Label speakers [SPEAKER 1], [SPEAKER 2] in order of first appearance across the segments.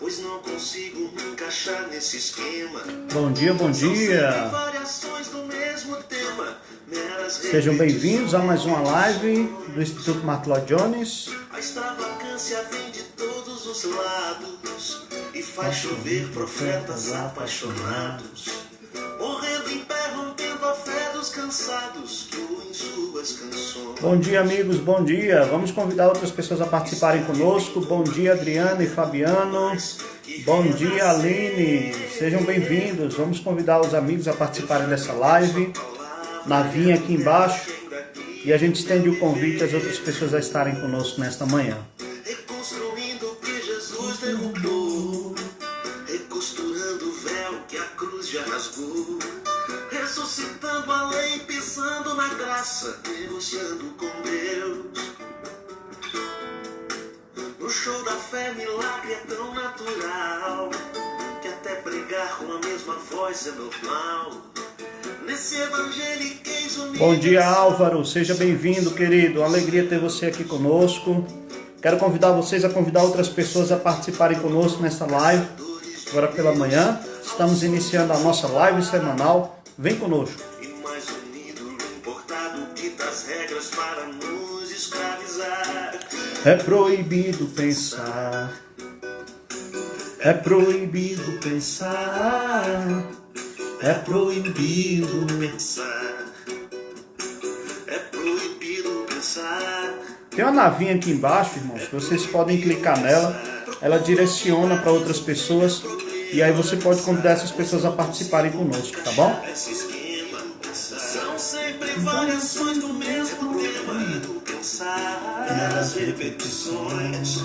[SPEAKER 1] pois não consigo me encaixar nesse esquema.
[SPEAKER 2] Bom dia, bom dia.
[SPEAKER 1] Variações do mesmo tema,
[SPEAKER 2] Sejam bem-vindos a mais uma live do Instituto Martin Lloyd Jones.
[SPEAKER 1] A extravagância vem de todos os lados e faz chover profetas apaixonados, morrendo em pé, rompendo a fé dos cansados que ouvem suas canções.
[SPEAKER 2] Bom dia, amigos, bom dia. Vamos convidar outras pessoas a participarem conosco. Bom dia, Adriana e Fabiano. Bom dia, Aline. Sejam bem-vindos. Vamos convidar os amigos a participarem dessa live. Navinha aqui embaixo. E a gente estende o convite às outras pessoas a estarem conosco nesta manhã.
[SPEAKER 1] Reconstruindo o que Jesus derrubou, recosturando o véu que a cruz já rasgou, ressuscitando a lei, pisando na graça, negociando com Deus. No show da fé, milagre é tão natural que até pregar com a mesma voz é normal. Nesse evangeliquez universal. Bom
[SPEAKER 2] dia, Álvaro. Seja bem-vindo, querido. Alegria ter você aqui conosco. Quero convidar vocês a convidar outras pessoas a participarem conosco nesta live. Agora pela manhã, estamos iniciando a nossa live semanal. Vem conosco.
[SPEAKER 1] E mais unido, importado, ditas regras para nos escravizar.
[SPEAKER 2] É proibido pensar. É proibido pensar. É proibido
[SPEAKER 1] pensar. É proibido pensar.
[SPEAKER 2] Tem uma navinha aqui embaixo, irmãos, que vocês podem clicar nela. Ela direciona para outras pessoas. E aí você pode convidar essas pessoas a participarem conosco, tá bom?
[SPEAKER 1] Esse esquema são sempre variações do mesmo tema. Pensar as repetições.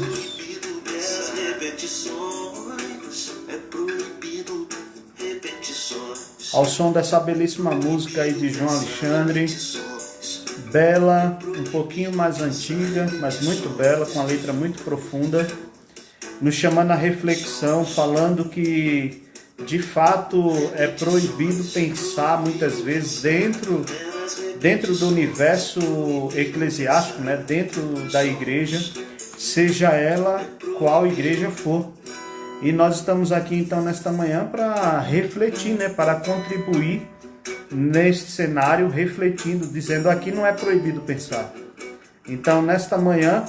[SPEAKER 1] As repetições. É proibido repetições.
[SPEAKER 2] Ao som dessa belíssima música aí de João Alexandre. Bela, um pouquinho mais antiga, mas muito bela, com a letra muito profunda, nos chamando à reflexão, falando que de fato é proibido pensar muitas vezes dentro do universo eclesiástico, né? Dentro da igreja, seja ela qual igreja for. E nós estamos aqui então nesta manhã para refletir, né? Para contribuir neste cenário, refletindo, dizendo aqui não é proibido pensar. Então, nesta manhã,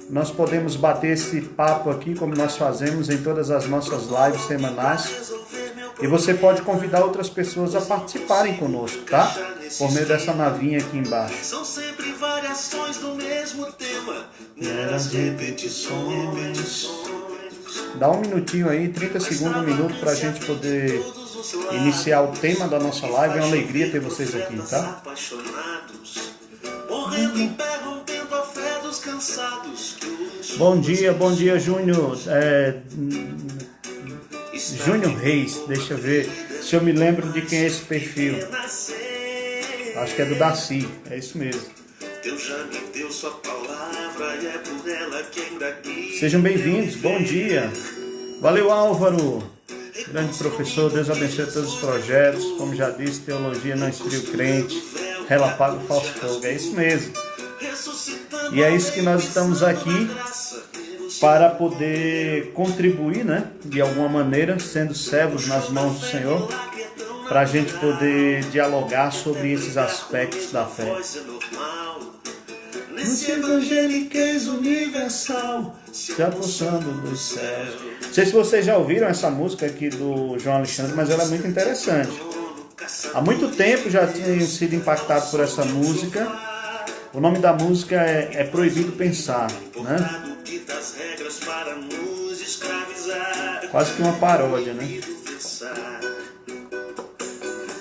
[SPEAKER 2] nós podemos bater esse papo aqui, como nós fazemos em todas as nossas lives semanais. E você pode convidar outras pessoas a participarem conosco, tá? Por meio dessa navinha aqui embaixo.
[SPEAKER 1] São sempre variações do mesmo tema, meras repetições.
[SPEAKER 2] Dá um minutinho aí, 30 segundos, 1 minuto, para a gente poder iniciar o tema da nossa live. É uma alegria ter vocês aqui, tá? Bom dia, Júnior. Júnior Reis, deixa eu ver se eu me lembro de quem é esse perfil. Acho que é do Daci, é isso mesmo. Sejam bem-vindos, bom dia. Valeu, Álvaro. Grande professor, Deus abençoe todos os projetos. Como já disse, teologia não esfria o crente, ela apaga o falso fogo. É isso mesmo. E é isso que nós estamos aqui para poder contribuir, né? De alguma maneira, sendo servos nas mãos do Senhor, para a gente poder dialogar sobre esses aspectos da fé.
[SPEAKER 1] Nesse evangeliquez universal,
[SPEAKER 2] se apossando dos céus. Não sei se vocês já ouviram essa música aqui do João Alexandre, mas ela é muito interessante. Há muito tempo já tinha sido impactado por essa música. O nome da música é Proibido Pensar, né? Quase que uma paródia, né?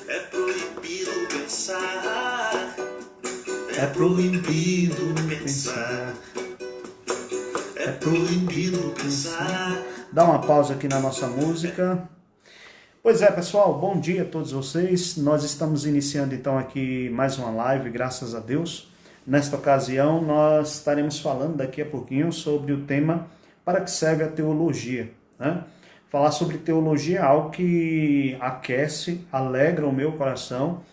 [SPEAKER 1] É proibido pensar.
[SPEAKER 2] É proibido pensar.
[SPEAKER 1] É proibido pensar.
[SPEAKER 2] Dá uma pausa aqui na nossa música. Pois é, pessoal, bom dia a todos vocês. Nós estamos iniciando então aqui mais uma live, graças a Deus. Nesta ocasião, nós estaremos falando daqui a pouquinho sobre o tema para que serve a teologia, né? Falar sobre teologia é algo que aquece, alegra o meu coração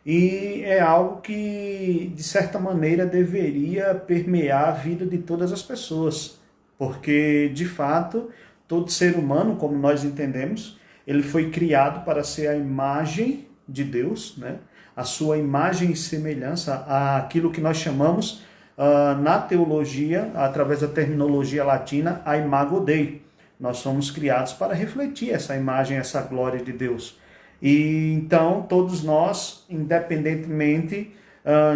[SPEAKER 2] e é algo que, de certa maneira, deveria permear a vida de todas as pessoas, porque, de fato, todo ser humano, como nós entendemos, ele foi criado para ser a imagem de Deus, né? A sua imagem e semelhança àquilo que nós chamamos na teologia, através da terminologia latina, a imago Dei. Nós somos criados para refletir essa imagem, essa glória de Deus. E então todos nós, independentemente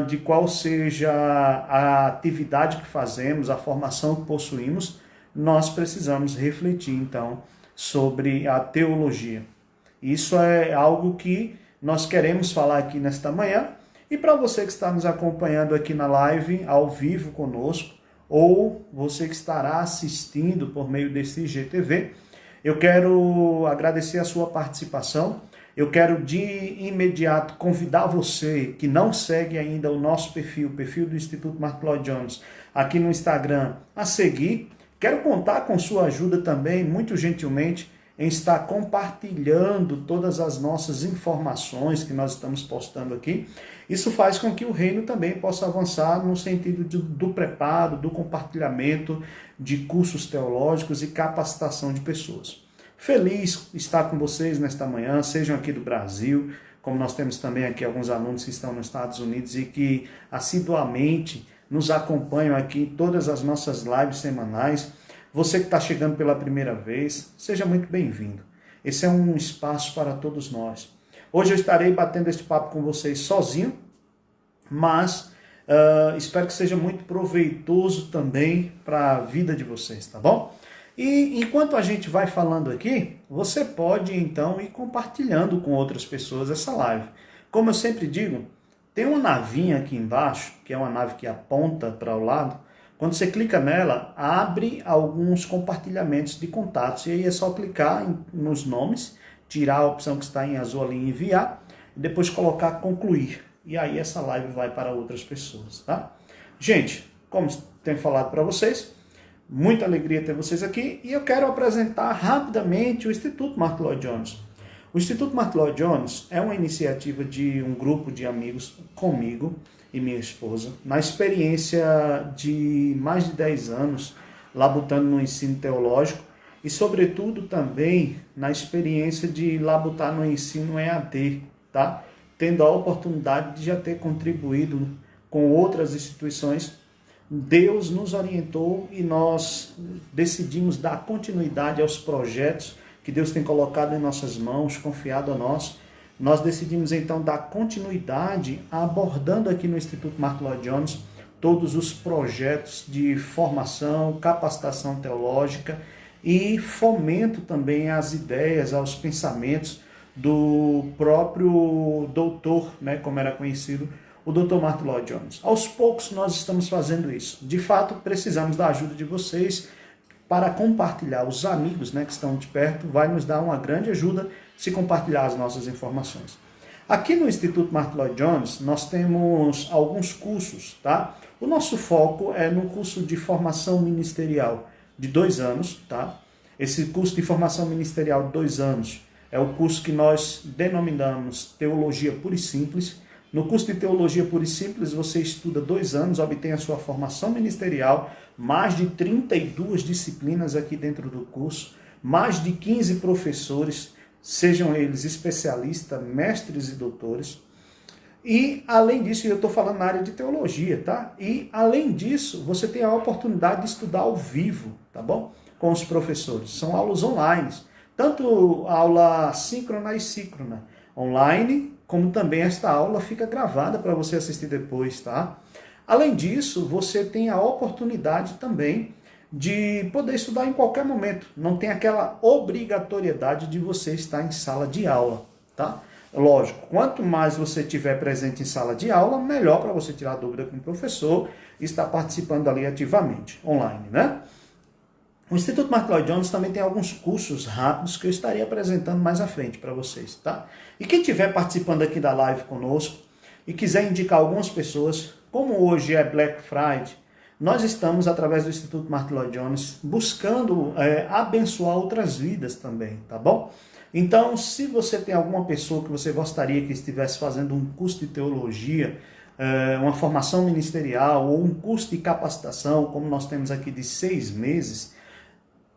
[SPEAKER 2] de qual seja a atividade que fazemos, a formação que possuímos, nós precisamos refletir então sobre a teologia. Isso é algo que nós queremos falar aqui nesta manhã. E para você que está nos acompanhando aqui na live, ao vivo conosco, ou você que estará assistindo por meio desse IGTV, eu quero agradecer a sua participação. Eu quero de imediato convidar você que não segue ainda o nosso perfil, o perfil do Instituto Martyn Lloyd-Jones, aqui no Instagram, a seguir. Quero contar com sua ajuda também, muito gentilmente, em estar compartilhando todas as nossas informações que nós estamos postando aqui. Isso faz com que o reino também possa avançar no sentido do preparo, do compartilhamento de cursos teológicos e capacitação de pessoas. Feliz estar com vocês nesta manhã, sejam aqui do Brasil, como nós temos também aqui alguns alunos que estão nos Estados Unidos e que assiduamente nos acompanham aqui em todas as nossas lives semanais. Você que está chegando pela primeira vez, seja muito bem-vindo. Esse é um espaço para todos nós. Hoje eu estarei batendo este papo com vocês sozinho, mas espero que seja muito proveitoso também para a vida de vocês, tá bom? E enquanto a gente vai falando aqui, você pode então ir compartilhando com outras pessoas essa live. Como eu sempre digo, tem uma navinha aqui embaixo, que é uma nave que aponta para o lado. Quando você clica nela, abre alguns compartilhamentos de contatos. E aí é só clicar nos nomes, tirar a opção que está em azul ali em enviar, e depois colocar concluir. E aí essa live vai para outras pessoas, tá? Gente, como tenho falado para vocês, muita alegria ter vocês aqui. E eu quero apresentar rapidamente o Instituto Martyn Lloyd-Jones. O Instituto Martyn Lloyd-Jones é uma iniciativa de um grupo de amigos comigo e minha esposa, na experiência de mais de 10 anos labutando no ensino teológico e, sobretudo, também na experiência de labutar no ensino EAD, tá? Tendo a oportunidade de já ter contribuído com outras instituições. Deus nos orientou e nós decidimos dar continuidade aos projetos que Deus tem colocado em nossas mãos, confiado a nós. Nós decidimos então dar continuidade abordando aqui no Instituto Martyn Lloyd-Jones todos os projetos de formação, capacitação teológica e fomento também às ideias, aos pensamentos do próprio doutor, né, como era conhecido, o Dr. Martyn Lloyd-Jones. Aos poucos nós estamos fazendo isso. De fato, precisamos da ajuda de vocês para compartilhar. Os amigos, né, que estão de perto, vai nos dar uma grande ajuda se compartilhar as nossas informações. Aqui no Instituto Martyn Lloyd-Jones, nós temos alguns cursos, tá? O nosso foco é no curso de formação ministerial de 2 anos, tá? Esse curso de formação ministerial de 2 anos é o curso que nós denominamos Teologia Pura e Simples. No curso de Teologia Pura e Simples, você estuda 2 anos, obtém a sua formação ministerial, mais de 32 disciplinas aqui dentro do curso, mais de 15 professores, sejam eles especialistas, mestres e doutores. E, além disso, eu estou falando na área de teologia, tá? E, além disso, você tem a oportunidade de estudar ao vivo, tá bom? Com os professores. São aulas online, tanto aula síncrona e síncrona online, como também esta aula fica gravada para você assistir depois, tá? Além disso, você tem a oportunidade também de poder estudar em qualquer momento. Não tem aquela obrigatoriedade de você estar em sala de aula, tá? Lógico, quanto mais você estiver presente em sala de aula, melhor para você tirar dúvida com o professor e estar participando ali ativamente, online, né? O Instituto Martyn Lloyd-Jones também tem alguns cursos rápidos que eu estaria apresentando mais à frente para vocês, tá? E quem estiver participando aqui da live conosco e quiser indicar algumas pessoas, como hoje é Black Friday, nós estamos, através do Instituto Martyn Lloyd-Jones, buscando abençoar outras vidas também, tá bom? Então, se você tem alguma pessoa que você gostaria que estivesse fazendo um curso de teologia, uma formação ministerial ou um curso de capacitação, como nós temos aqui de 6 meses,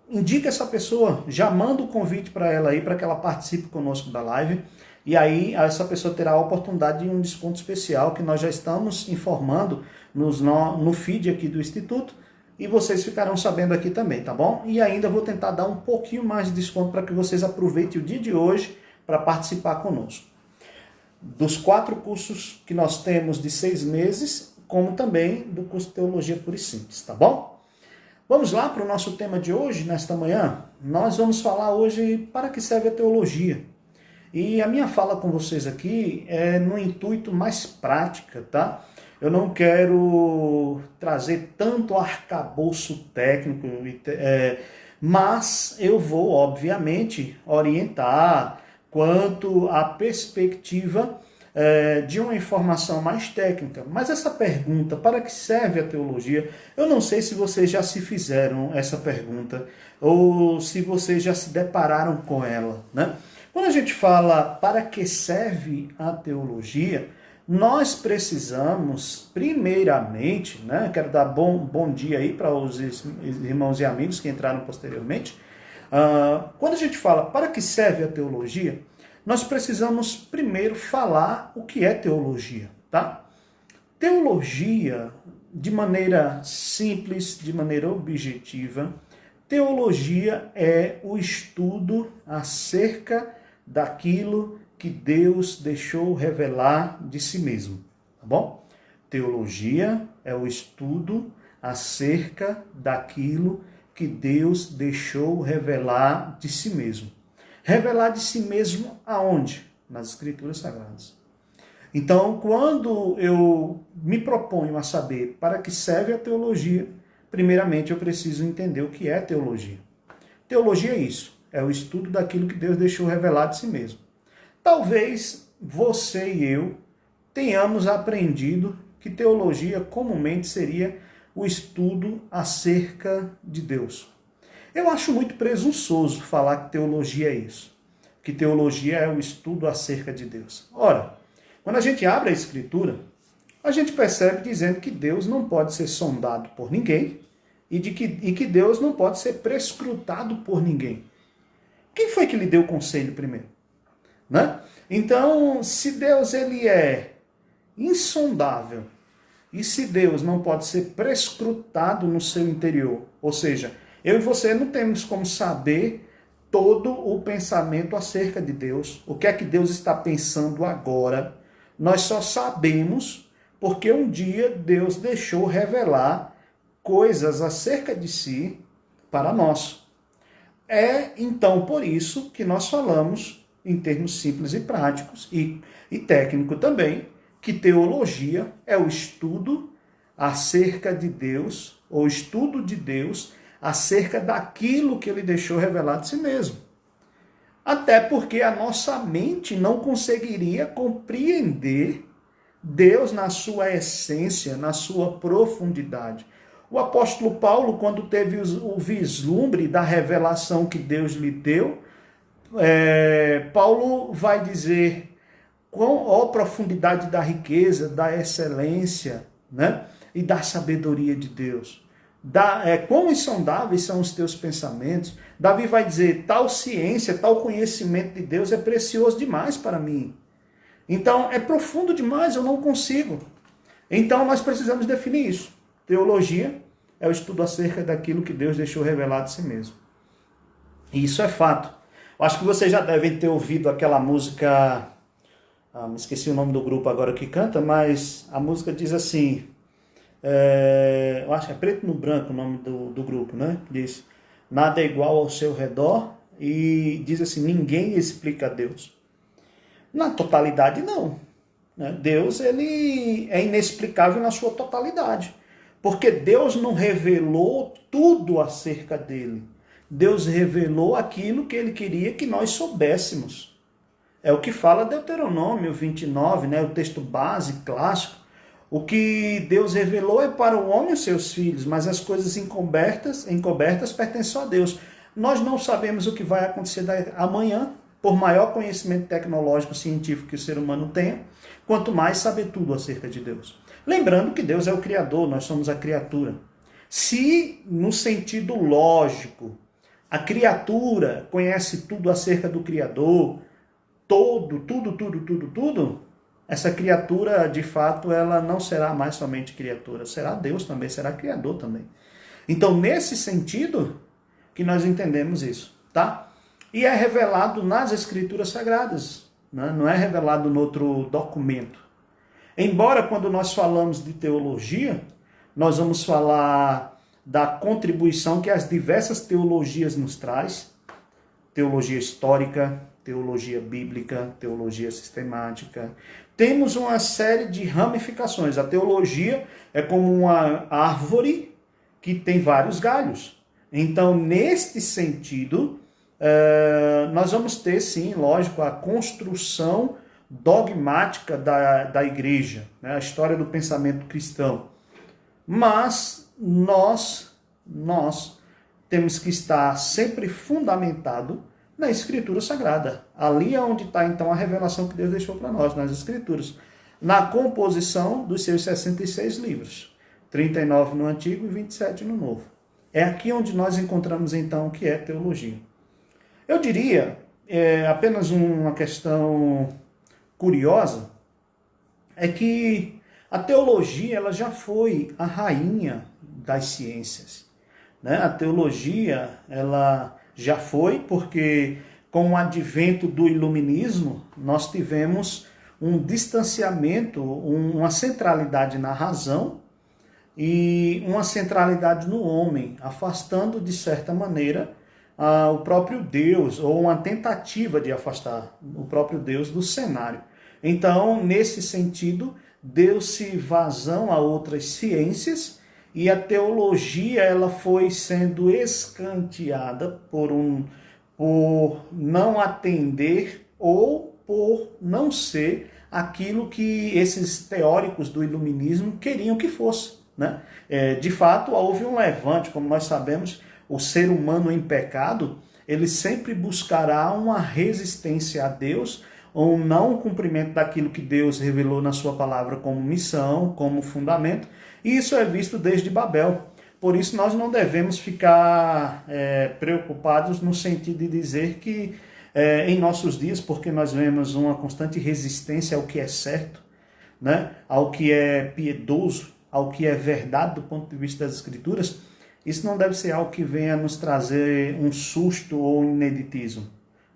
[SPEAKER 2] indica essa pessoa, já manda o convite para ela aí, para que ela participe conosco da live. E aí essa pessoa terá a oportunidade de um desconto especial que nós já estamos informando no feed aqui do Instituto. E vocês ficarão sabendo aqui também, tá bom? E ainda vou tentar dar um pouquinho mais de desconto para que vocês aproveitem o dia de hoje para participar conosco. Dos 4 cursos que nós temos de 6 meses, como também do curso de Teologia Pura e Simples, tá bom? Vamos lá para o nosso tema de hoje, nesta manhã. Nós vamos falar hoje para que serve a teologia. E a minha fala com vocês aqui é no intuito mais prática, tá? Eu não quero trazer tanto arcabouço técnico, mas eu vou, obviamente, orientar quanto à perspectiva de uma informação mais técnica. Mas essa pergunta, para que serve a teologia? Eu não sei se vocês já se fizeram essa pergunta ou se vocês já se depararam com ela, né? Quando a gente fala para que serve a teologia, nós precisamos, primeiramente, né? Quero dar bom dia aí para os irmãos e amigos que entraram posteriormente. Quando a gente fala para que serve a teologia, nós precisamos primeiro falar o que é teologia, tá? Teologia, de maneira simples, de maneira objetiva, teologia é o estudo acerca daquilo que Deus deixou revelar de si mesmo, tá bom? Teologia é o estudo acerca daquilo que Deus deixou revelar de si mesmo. Revelar de si mesmo aonde? Nas Escrituras Sagradas. Então, quando eu me proponho a saber para que serve a teologia, primeiramente eu preciso entender o que é teologia. Teologia é isso. É o estudo daquilo que Deus deixou revelar de si mesmo. Talvez você e eu tenhamos aprendido que teologia comumente seria o estudo acerca de Deus. Eu acho muito presunçoso falar que teologia é isso, que teologia é o estudo acerca de Deus. Ora, quando a gente abre a Escritura, a gente percebe dizendo que Deus não pode ser sondado por ninguém e que Deus não pode ser prescrutado por ninguém. Quem foi que lhe deu o conselho primeiro? Né? Então, se Deus ele é insondável e se Deus não pode ser prescrutado no seu interior, ou seja, eu e você não temos como saber todo o pensamento acerca de Deus, o que é que Deus está pensando agora, nós só sabemos porque um dia Deus deixou revelar coisas acerca de si para nós. É então por isso que nós falamos, em termos simples e práticos, e técnico também, que teologia é o estudo acerca de Deus, ou estudo de Deus, acerca daquilo que ele deixou revelar de si mesmo. Até porque a nossa mente não conseguiria compreender Deus na sua essência, na sua profundidade. O apóstolo Paulo, quando teve o vislumbre da revelação que Deus lhe deu, Paulo vai dizer qual a profundidade da riqueza, da excelência, né? E da sabedoria de Deus. Quão insondáveis são os teus pensamentos. Davi vai dizer, tal ciência, tal conhecimento de Deus é precioso demais para mim. Então, é profundo demais, eu não consigo. Então, nós precisamos definir isso. Teologia é o estudo acerca daquilo que Deus deixou revelado de si mesmo. E isso é fato. Eu acho que vocês já devem ter ouvido aquela música, me esqueci o nome do grupo agora que canta, mas a música diz assim, eu acho que é Preto no Branco o nome do grupo, né? Diz, nada é igual ao seu redor, e diz assim, ninguém explica Deus. Na totalidade, não. Deus ele é inexplicável na sua totalidade. Porque Deus não revelou tudo acerca dele. Deus revelou aquilo que ele queria que nós soubéssemos. É o que fala Deuteronômio 29, né, o texto base, clássico. O que Deus revelou é para o homem e os seus filhos, mas as coisas encobertas pertencem a Deus. Nós não sabemos o que vai acontecer amanhã, por maior conhecimento tecnológico científico que o ser humano tenha, quanto mais saber tudo acerca de Deus. Lembrando que Deus é o Criador, nós somos a criatura. Se, no sentido lógico, a criatura conhece tudo acerca do Criador, tudo, essa criatura, de fato, ela não será mais somente criatura, será Deus também, será Criador também. Então, nesse sentido, que nós entendemos isso, tá? E é revelado nas Escrituras Sagradas, né? Não é revelado em outro documento. Embora, quando nós falamos de teologia, nós vamos falar da contribuição que as diversas teologias nos traz, teologia histórica, teologia bíblica, teologia sistemática. Temos uma série de ramificações. A teologia é como uma árvore que tem vários galhos. Então, neste sentido, nós vamos ter, sim, lógico, a construção dogmática da igreja, né? A história do pensamento cristão. Mas nós temos que estar sempre fundamentado na Escritura Sagrada. Ali é onde está, então, a revelação que Deus deixou para nós, nas Escrituras. Na composição dos seus 66 livros. 39 no Antigo e 27 no Novo. É aqui onde nós encontramos, então, o que é teologia. Eu diria, apenas uma questão curiosa, é que a teologia ela já foi a rainha das ciências, né? A teologia ela já foi porque com o advento do iluminismo nós tivemos um distanciamento, uma centralidade na razão e uma centralidade no homem, afastando de certa maneira o próprio Deus, ou uma tentativa de afastar o próprio Deus do cenário. Então, nesse sentido, deu-se vazão a outras ciências e a teologia ela foi sendo escanteada por não atender ou por não ser aquilo que esses teóricos do iluminismo queriam que fosse, né? De fato, houve um levante, como nós sabemos, o ser humano em pecado, ele sempre buscará uma resistência a Deus, ou um não cumprimento daquilo que Deus revelou na sua palavra como missão, como fundamento, e isso é visto desde Babel. Por isso nós não devemos ficar preocupados no sentido de dizer que em nossos dias, porque nós vemos uma constante resistência ao que é certo, né? Ao que é piedoso, ao que é verdade do ponto de vista das Escrituras, isso não deve ser algo que venha nos trazer um susto ou um ineditismo.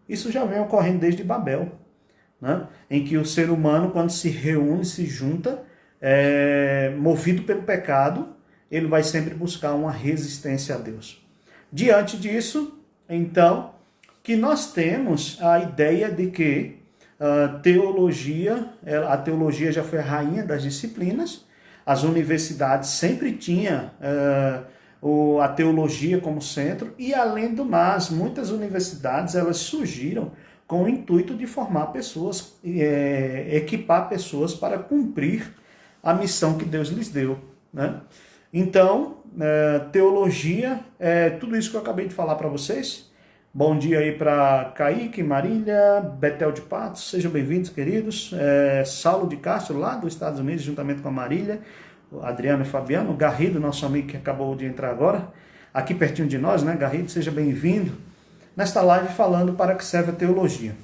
[SPEAKER 2] Isso já vem ocorrendo desde Babel, né? Em que o ser humano, quando se reúne, se junta, movido pelo pecado, ele vai sempre buscar uma resistência a Deus. Diante disso, então, que nós temos a ideia de que a teologia já foi a rainha das disciplinas, as universidades sempre tinham a teologia como centro, e além do mais, muitas universidades elas surgiram com o intuito de formar pessoas, equipar pessoas para cumprir a missão que Deus lhes deu, né? Então, teologia é tudo isso que eu acabei de falar para vocês. Bom dia aí para Kaique, Marília, Betel de Patos, sejam bem-vindos, queridos. Saulo de Castro, lá dos Estados Unidos, juntamente com a Marília, Adriano e Fabiano, Garrido, nosso amigo que acabou de entrar agora, aqui pertinho de nós, né, Garrido, seja bem-vindo, nesta live falando para que serve a teologia.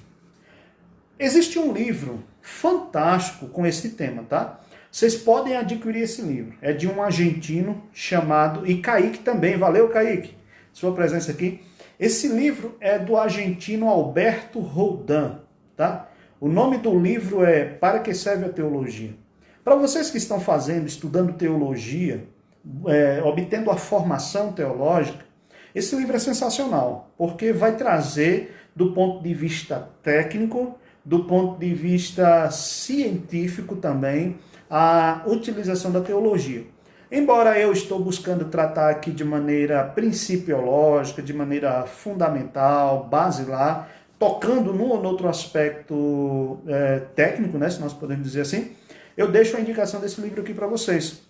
[SPEAKER 2] Existe um livro fantástico com esse tema, tá? Vocês podem adquirir esse livro, é de um argentino chamado, e Kaique também, valeu Kaique, sua presença aqui. Esse livro é do argentino Alberto Roldan, tá? O nome do livro é Para que serve a teologia? Para vocês que estão estudando teologia, obtendo a formação teológica, esse livro é sensacional, porque vai trazer, do ponto de vista técnico, do ponto de vista científico também, a utilização da teologia. Embora eu estou buscando tratar aqui de maneira principiológica, de maneira fundamental, basilar, tocando num ou outro aspecto técnico, né, se nós podemos dizer assim, eu deixo a indicação desse livro aqui para vocês.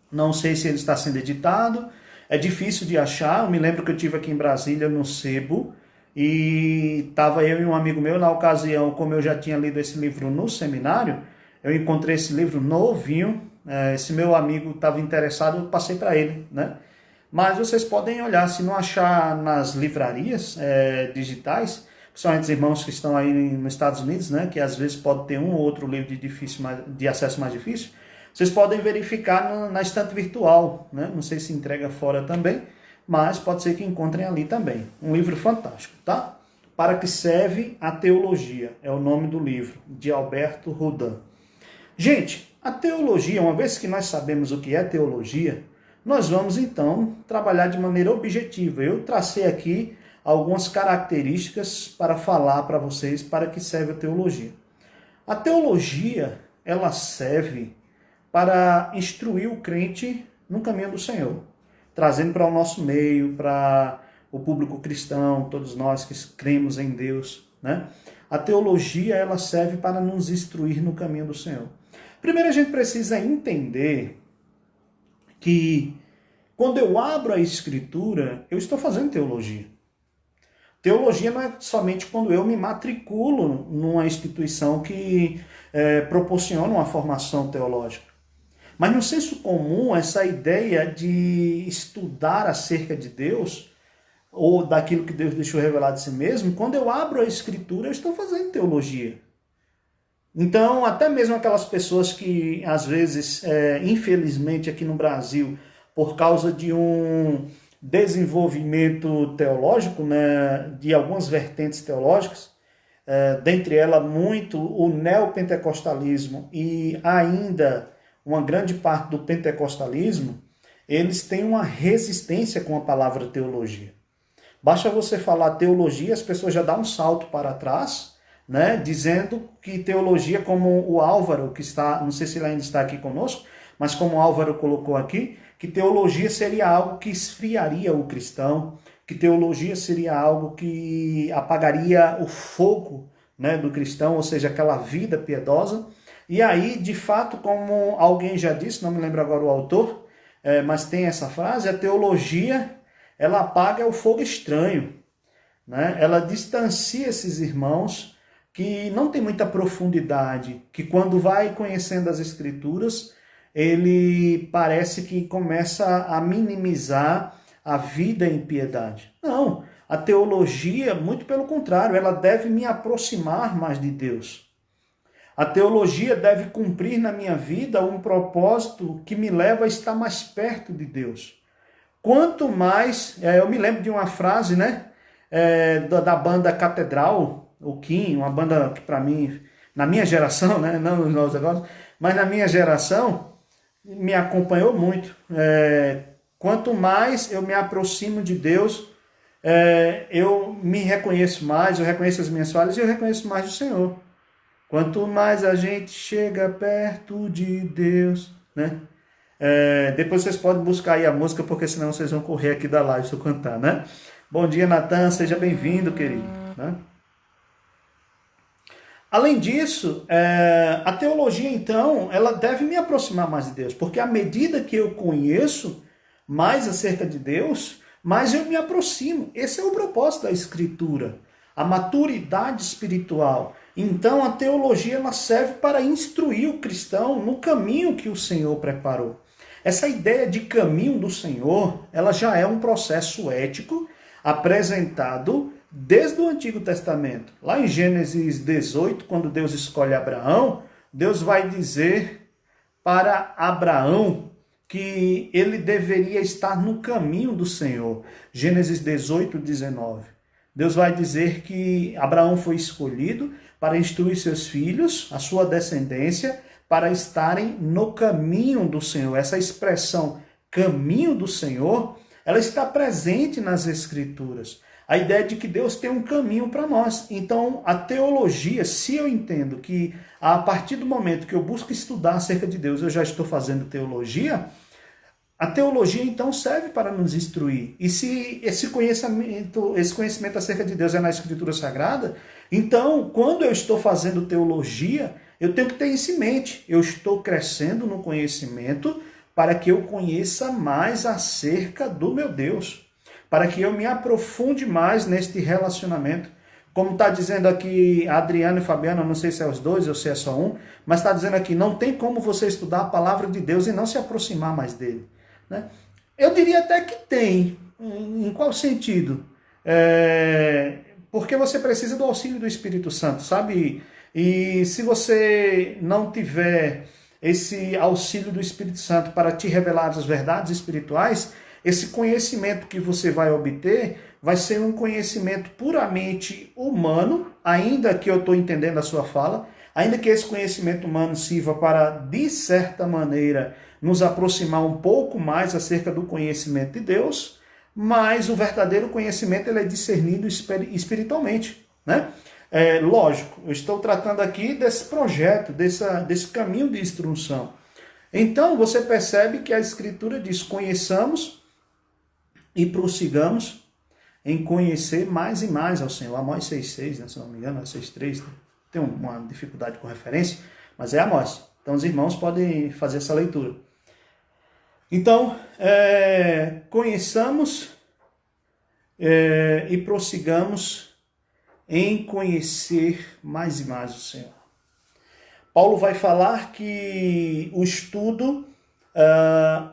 [SPEAKER 2] Não sei se ele está sendo editado, é difícil de achar. Eu me lembro que eu estive aqui em Brasília, no Sebo, e estava eu e um amigo meu, na ocasião, como eu já tinha lido esse livro no seminário, eu encontrei esse livro novinho, esse meu amigo estava interessado, eu passei para ele, né? Mas vocês podem olhar, se não achar nas livrarias digitais, principalmente os irmãos que estão aí nos Estados Unidos, né, que às vezes pode ter um ou outro livro de acesso mais difícil, vocês podem verificar na estante virtual, né? Não sei se entrega fora também, mas pode ser que encontrem ali também. Um livro fantástico, tá? Para que serve a teologia, é o nome do livro, de Alberto Rodin. Gente, a teologia, uma vez que nós sabemos o que é teologia, nós vamos então trabalhar de maneira objetiva. Eu tracei aqui algumas características para falar para vocês para que serve a teologia. A teologia, ela serve para instruir o crente no caminho do Senhor, trazendo para o nosso meio, para o público cristão, todos nós que cremos em Deus, né? A teologia, ela serve para nos instruir no caminho do Senhor. Primeiro a gente precisa entender que quando eu abro a Escritura, eu estou fazendo teologia. Teologia não é somente quando eu me matriculo numa instituição que proporciona uma formação teológica. Mas no senso comum, essa ideia de estudar acerca de Deus, ou daquilo que Deus deixou revelado de si mesmo, quando eu abro a Escritura, eu estou fazendo teologia. Então, até mesmo aquelas pessoas que, às vezes, infelizmente aqui no Brasil, por causa de um desenvolvimento teológico, né, de algumas vertentes teológicas, dentre elas muito o neopentecostalismo e ainda uma grande parte do pentecostalismo, eles têm uma resistência com a palavra teologia. Basta você falar teologia, as pessoas já dão um salto para trás, né, dizendo que teologia, como o Álvaro, que está, não sei se ele ainda está aqui conosco, mas como o Álvaro colocou aqui, que teologia seria algo que esfriaria o cristão, que teologia seria algo que apagaria o fogo, né, do cristão, ou seja, aquela vida piedosa. E aí, de fato, como alguém já disse, não me lembro agora o autor, mas tem essa frase, a teologia, ela apaga o fogo estranho, né? Ela distancia esses irmãos que não tem muita profundidade, que quando vai conhecendo as Escrituras, ele parece que começa a minimizar a vida em piedade. Não, a teologia, muito pelo contrário, ela deve me aproximar mais de Deus. A teologia deve cumprir na minha vida um propósito que me leva a estar mais perto de Deus. Quanto mais, eu me lembro de uma frase, né, da banda Catedral, o Kim, uma banda que para mim, na minha geração, né, não nos nossos agora, mas na minha geração, me acompanhou muito. Quanto mais eu me aproximo de Deus, eu me reconheço mais, eu reconheço as minhas falhas e eu reconheço mais o Senhor. Quanto mais a gente chega perto de Deus, né? Depois vocês podem buscar aí a música, porque senão vocês vão correr aqui da live se eu cantar, né? Bom dia, Natan, seja bem-vindo, querido. Né? Além disso, a teologia, então, ela deve me aproximar mais de Deus, porque à medida que eu conheço mais acerca de Deus, mais eu me aproximo. Esse é o propósito da Escritura, a maturidade espiritual. Então, a teologia ela serve para instruir o cristão no caminho que o Senhor preparou. Essa ideia de caminho do Senhor, ela já é um processo ético apresentado desde o Antigo Testamento. Lá em Gênesis 18, quando Deus escolhe Abraão, Deus vai dizer para Abraão que ele deveria estar no caminho do Senhor. Gênesis 18, 19. Deus vai dizer que Abraão foi escolhido para instruir seus filhos, a sua descendência, para estarem no caminho do Senhor. Essa expressão, caminho do Senhor, ela está presente nas Escrituras. A ideia de que Deus tem um caminho para nós. Então, a teologia, se eu entendo que a partir do momento que eu busco estudar acerca de Deus, eu já estou fazendo teologia, a teologia, então, serve para nos instruir. E se esse conhecimento acerca de Deus é na Escritura Sagrada, então, quando eu estou fazendo teologia, eu tenho que ter isso em mente. Eu estou crescendo no conhecimento para que eu conheça mais acerca do meu Deus, para que eu me aprofunde mais neste relacionamento. Como está dizendo aqui Adriano e Fabiano, não sei se é os dois ou se é só um, mas está dizendo aqui, não tem como você estudar a palavra de Deus e não se aproximar mais dele. Né? Eu diria até que tem. Em qual sentido? Porque você precisa do auxílio do Espírito Santo, sabe? E se você não tiver esse auxílio do Espírito Santo para te revelar as verdades espirituais, esse conhecimento que você vai obter vai ser um conhecimento puramente humano, ainda que eu estou entendendo a sua fala, ainda que esse conhecimento humano sirva para, de certa maneira, nos aproximar um pouco mais acerca do conhecimento de Deus, mas o verdadeiro conhecimento ele é discernido espiritualmente, né? Lógico, eu estou tratando aqui desse projeto, desse caminho de instrução. Então, você percebe que a Escritura diz, conheçamos e prossigamos em conhecer mais e mais ao Senhor. Amós 6,6, né, se não me engano, é 6,3, tem uma dificuldade com referência, mas é Amós. Então, os irmãos podem fazer essa leitura. Então, conheçamos e prossigamos em conhecer mais e mais o Senhor. Paulo vai falar que o estudo,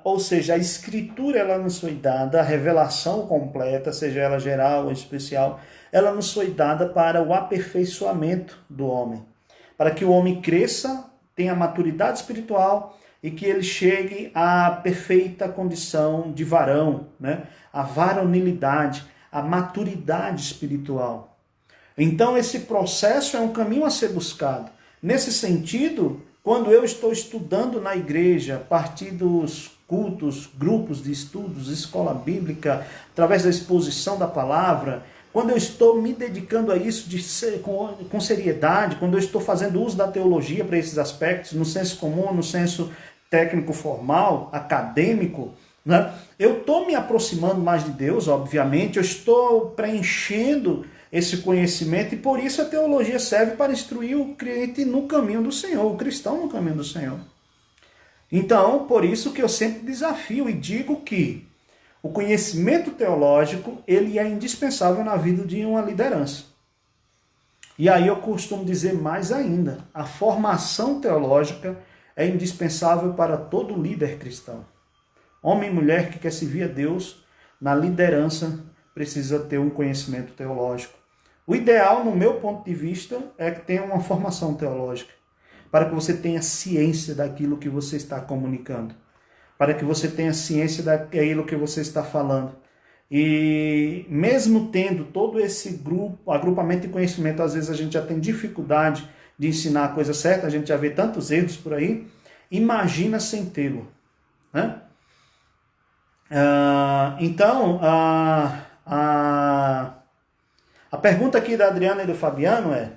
[SPEAKER 2] ou seja, a escritura, ela nos foi dada, a revelação completa, seja ela geral ou especial, ela nos foi dada para o aperfeiçoamento do homem, para que o homem cresça, tenha maturidade espiritual e que ele chegue à perfeita condição de varão, né? A varonilidade, a maturidade espiritual. Então esse processo é um caminho a ser buscado. Nesse sentido, quando eu estou estudando na igreja, a partir dos cultos, grupos de estudos, escola bíblica, através da exposição da palavra, quando eu estou me dedicando a isso com seriedade, quando eu estou fazendo uso da teologia para esses aspectos, no senso comum, no senso técnico formal, acadêmico, né? Eu estou me aproximando mais de Deus, obviamente, eu estou preenchendo esse conhecimento e por isso a teologia serve para instruir o crente no caminho do Senhor, o cristão no caminho do Senhor. Então, por isso que eu sempre desafio e digo que o conhecimento teológico ele é indispensável na vida de uma liderança. E aí eu costumo dizer mais ainda, a formação teológica é indispensável para todo líder cristão. Homem e mulher que quer servir a Deus na liderança precisa ter um conhecimento teológico. O ideal, no meu ponto de vista, é que tenha uma formação teológica, para que você tenha ciência daquilo que você está comunicando, para que você tenha ciência daquilo que você está falando. E mesmo tendo todo esse agrupamento de conhecimento, às vezes a gente já tem dificuldade de ensinar a coisa certa, a gente já vê tantos erros por aí, imagina sem tê-lo, né? Então, a pergunta aqui da Adriana e do Fabiano é: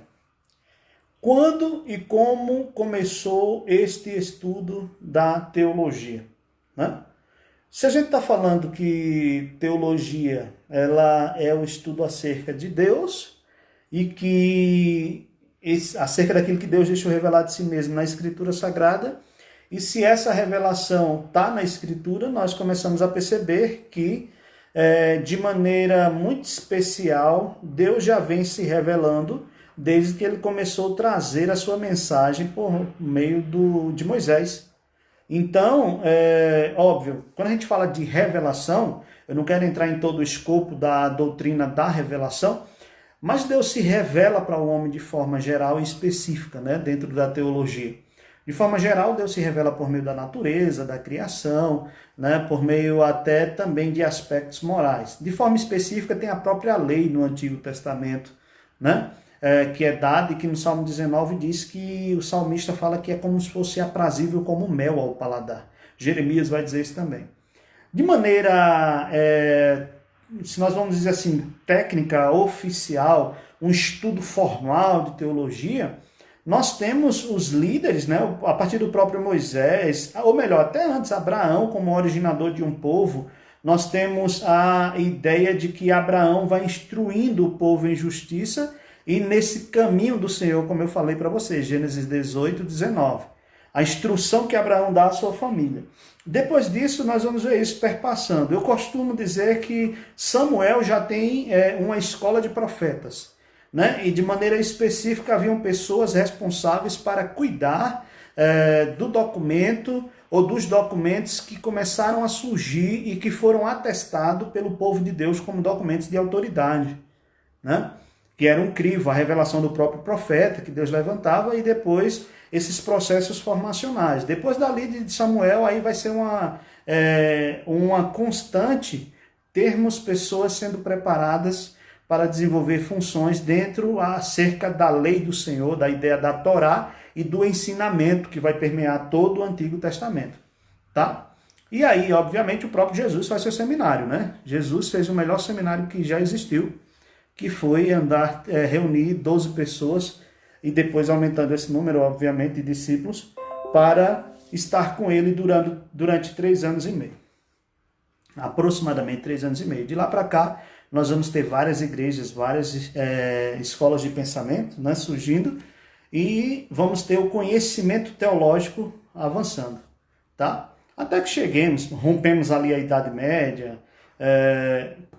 [SPEAKER 2] quando e como começou este estudo da teologia? Né? Se a gente está falando que teologia ela é o estudo acerca de Deus e que acerca daquilo que Deus deixou revelar de si mesmo na Escritura Sagrada, e se essa revelação está na Escritura, nós começamos a perceber que de maneira muito especial, Deus já vem se revelando desde que ele começou a trazer a sua mensagem por meio de Moisés. Então, óbvio, quando a gente fala de revelação, eu não quero entrar em todo o escopo da doutrina da revelação, mas Deus se revela para o homem de forma geral e específica, né, dentro da teologia. De forma geral, Deus se revela por meio da natureza, da criação, né, por meio até também de aspectos morais. De forma específica, tem a própria lei no Antigo Testamento, né, que é dada e que no Salmo 19 diz que o salmista fala que é como se fosse aprazível como mel ao paladar. Jeremias vai dizer isso também. De maneira, se nós vamos dizer assim, técnica, oficial, um estudo formal de teologia, nós temos os líderes, né, a partir do próprio Moisés, ou melhor, até antes, Abraão como originador de um povo, nós temos a ideia de que Abraão vai instruindo o povo em justiça e nesse caminho do Senhor, como eu falei para vocês, Gênesis 18, 19. A instrução que Abraão dá à sua família. Depois disso, nós vamos ver isso perpassando. Eu costumo dizer que Samuel já tem uma escola de profetas, né? E de maneira específica haviam pessoas responsáveis para cuidar do documento ou dos documentos que começaram a surgir e que foram atestados pelo povo de Deus como documentos de autoridade, né? Que era um crivo, a revelação do próprio profeta que Deus levantava e depois esses processos formacionais. Depois dali de Samuel, aí vai ser uma constante termos pessoas sendo preparadas para desenvolver funções dentro acerca da lei do Senhor, da ideia da Torá e do ensinamento que vai permear todo o Antigo Testamento, tá? E aí, obviamente, o próprio Jesus faz seu seminário, né? Jesus fez o melhor seminário que já existiu, que foi reunir 12 pessoas e depois aumentando esse número, obviamente, de discípulos, para estar com ele durante 3 anos e meio. Aproximadamente 3 anos e meio. De lá para cá, nós vamos ter várias igrejas, várias escolas de pensamento, né, surgindo, e vamos ter o conhecimento teológico avançando, tá? Até que rompemos ali a Idade Média,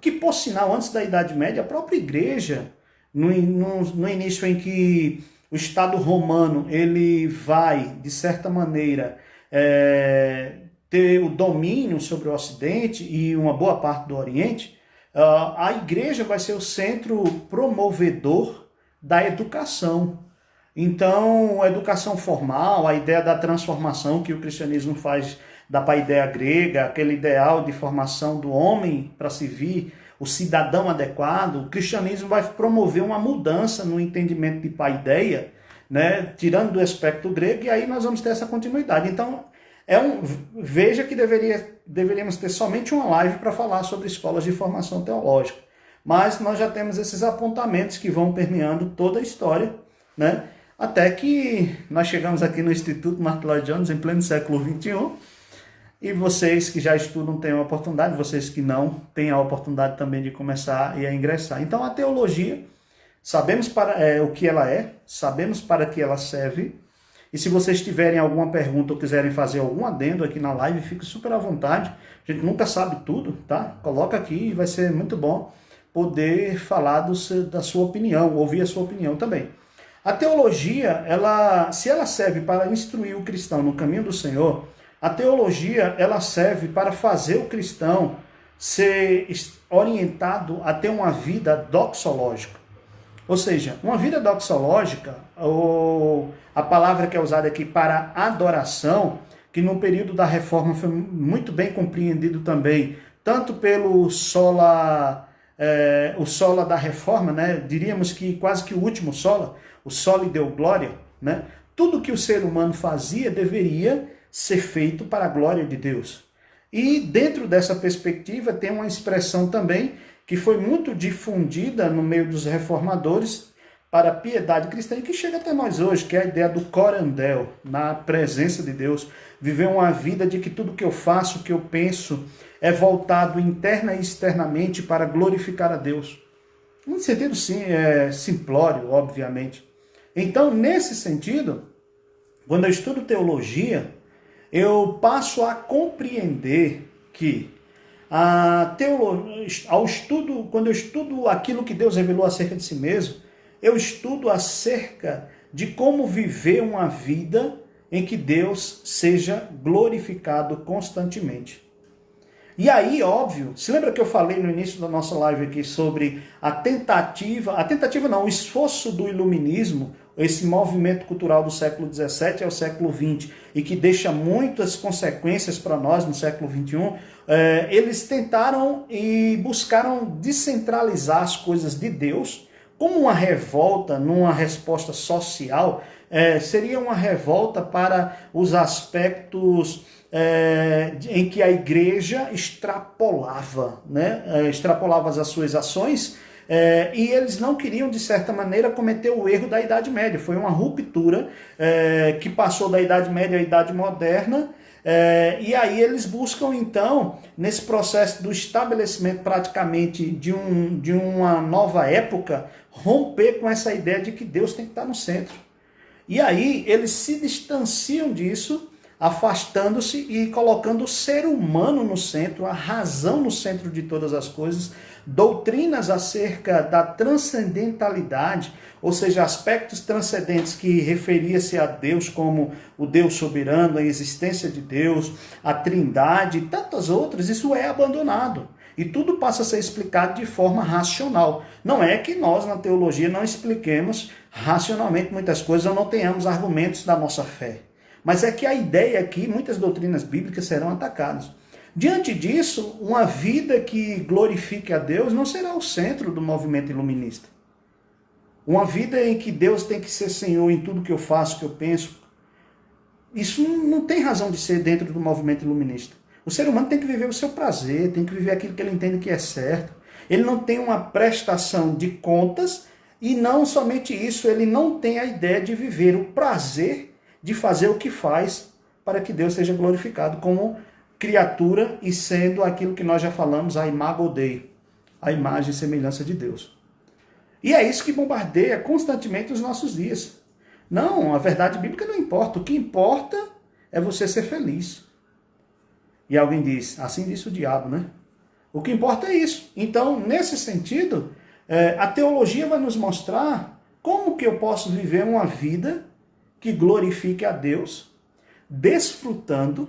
[SPEAKER 2] que, por sinal, antes da Idade Média, a própria igreja, no início em que o Estado romano ele vai, de certa maneira, ter o domínio sobre o Ocidente e uma boa parte do Oriente, a igreja vai ser o centro promovedor da educação. Então, a educação formal, a ideia da transformação que o cristianismo faz da paideia grega, aquele ideal de formação do homem para servir, o cidadão adequado, o cristianismo vai promover uma mudança no entendimento de paideia, né, tirando do aspecto grego, e aí nós vamos ter essa continuidade. Então, veja que deveríamos ter somente uma live para falar sobre escolas de formação teológica, mas nós já temos esses apontamentos que vão permeando toda a história, né, até que nós chegamos aqui no Instituto Martyn Lloyd-Jones em pleno século XXI, e vocês que já estudam têm a oportunidade, vocês que não têm a oportunidade também de começar e a ingressar. Então a teologia, sabemos o que ela é, sabemos para que ela serve, e se vocês tiverem alguma pergunta ou quiserem fazer algum adendo aqui na live, fique super à vontade. A gente nunca sabe tudo, tá? Coloca aqui e vai ser muito bom poder falar da sua opinião, ouvir a sua opinião também. A teologia, se ela serve para instruir o cristão no caminho do Senhor, a teologia ela serve para fazer o cristão ser orientado a ter uma vida doxológica. Ou seja, uma vida doxológica, ou a palavra que é usada aqui para adoração, que no período da Reforma foi muito bem compreendido também, tanto pelo o sola da Reforma, né? Diríamos que quase que o último sola, o Soli Deo Gloria, né? Tudo que o ser humano fazia deveria ser feito para a glória de Deus. E dentro dessa perspectiva tem uma expressão também que foi muito difundida no meio dos reformadores para a piedade cristã e que chega até nós hoje, que é a ideia do corandel, na presença de Deus, viver uma vida de que tudo que eu faço, que eu penso, é voltado interna e externamente para glorificar a Deus. Um sentido simplório, obviamente. Então, nesse sentido, quando eu estudo teologia, eu passo a compreender que quando eu estudo aquilo que Deus revelou acerca de si mesmo, eu estudo acerca de como viver uma vida em que Deus seja glorificado constantemente. E aí, óbvio, se lembra que eu falei no início da nossa live aqui sobre o esforço do iluminismo, esse movimento cultural do século XVII ao século XX, e que deixa muitas consequências para nós no século XXI, eles tentaram e buscaram descentralizar as coisas de Deus, como uma revolta numa resposta social, seria uma revolta para os aspectos em que a igreja extrapolava, né? Extrapolava as suas ações, e eles não queriam, de certa maneira, cometer o erro da Idade Média. Foi uma ruptura que passou da Idade Média à Idade Moderna, e aí eles buscam, então, nesse processo do estabelecimento praticamente de uma nova época, romper com essa ideia de que Deus tem que estar no centro. E aí eles se distanciam disso afastando-se e colocando o ser humano no centro, a razão no centro de todas as coisas, doutrinas acerca da transcendentalidade, ou seja, aspectos transcendentes que referia-se a Deus como o Deus soberano, a existência de Deus, a trindade e tantas outras, isso é abandonado. E tudo passa a ser explicado de forma racional. Não é que nós, na teologia, não expliquemos racionalmente muitas coisas ou não tenhamos argumentos da nossa fé. Mas é que a ideia é que muitas doutrinas bíblicas serão atacadas. Diante disso, uma vida que glorifique a Deus não será o centro do movimento iluminista. Uma vida em que Deus tem que ser Senhor em tudo que eu faço, que eu penso, isso não tem razão de ser dentro do movimento iluminista. O ser humano tem que viver o seu prazer, tem que viver aquilo que ele entende que é certo. Ele não tem uma prestação de contas e não somente isso, ele não tem a ideia de viver o prazer de fazer o que faz para que Deus seja glorificado como criatura e sendo aquilo que nós já falamos, a imago Dei, a imagem e semelhança de Deus. E é isso que bombardeia constantemente os nossos dias. Não, a verdade bíblica não importa. O que importa é você ser feliz. E alguém diz, assim disse o diabo, né? O que importa é isso. Então, nesse sentido, a teologia vai nos mostrar como que eu posso viver uma vida que glorifique a Deus, desfrutando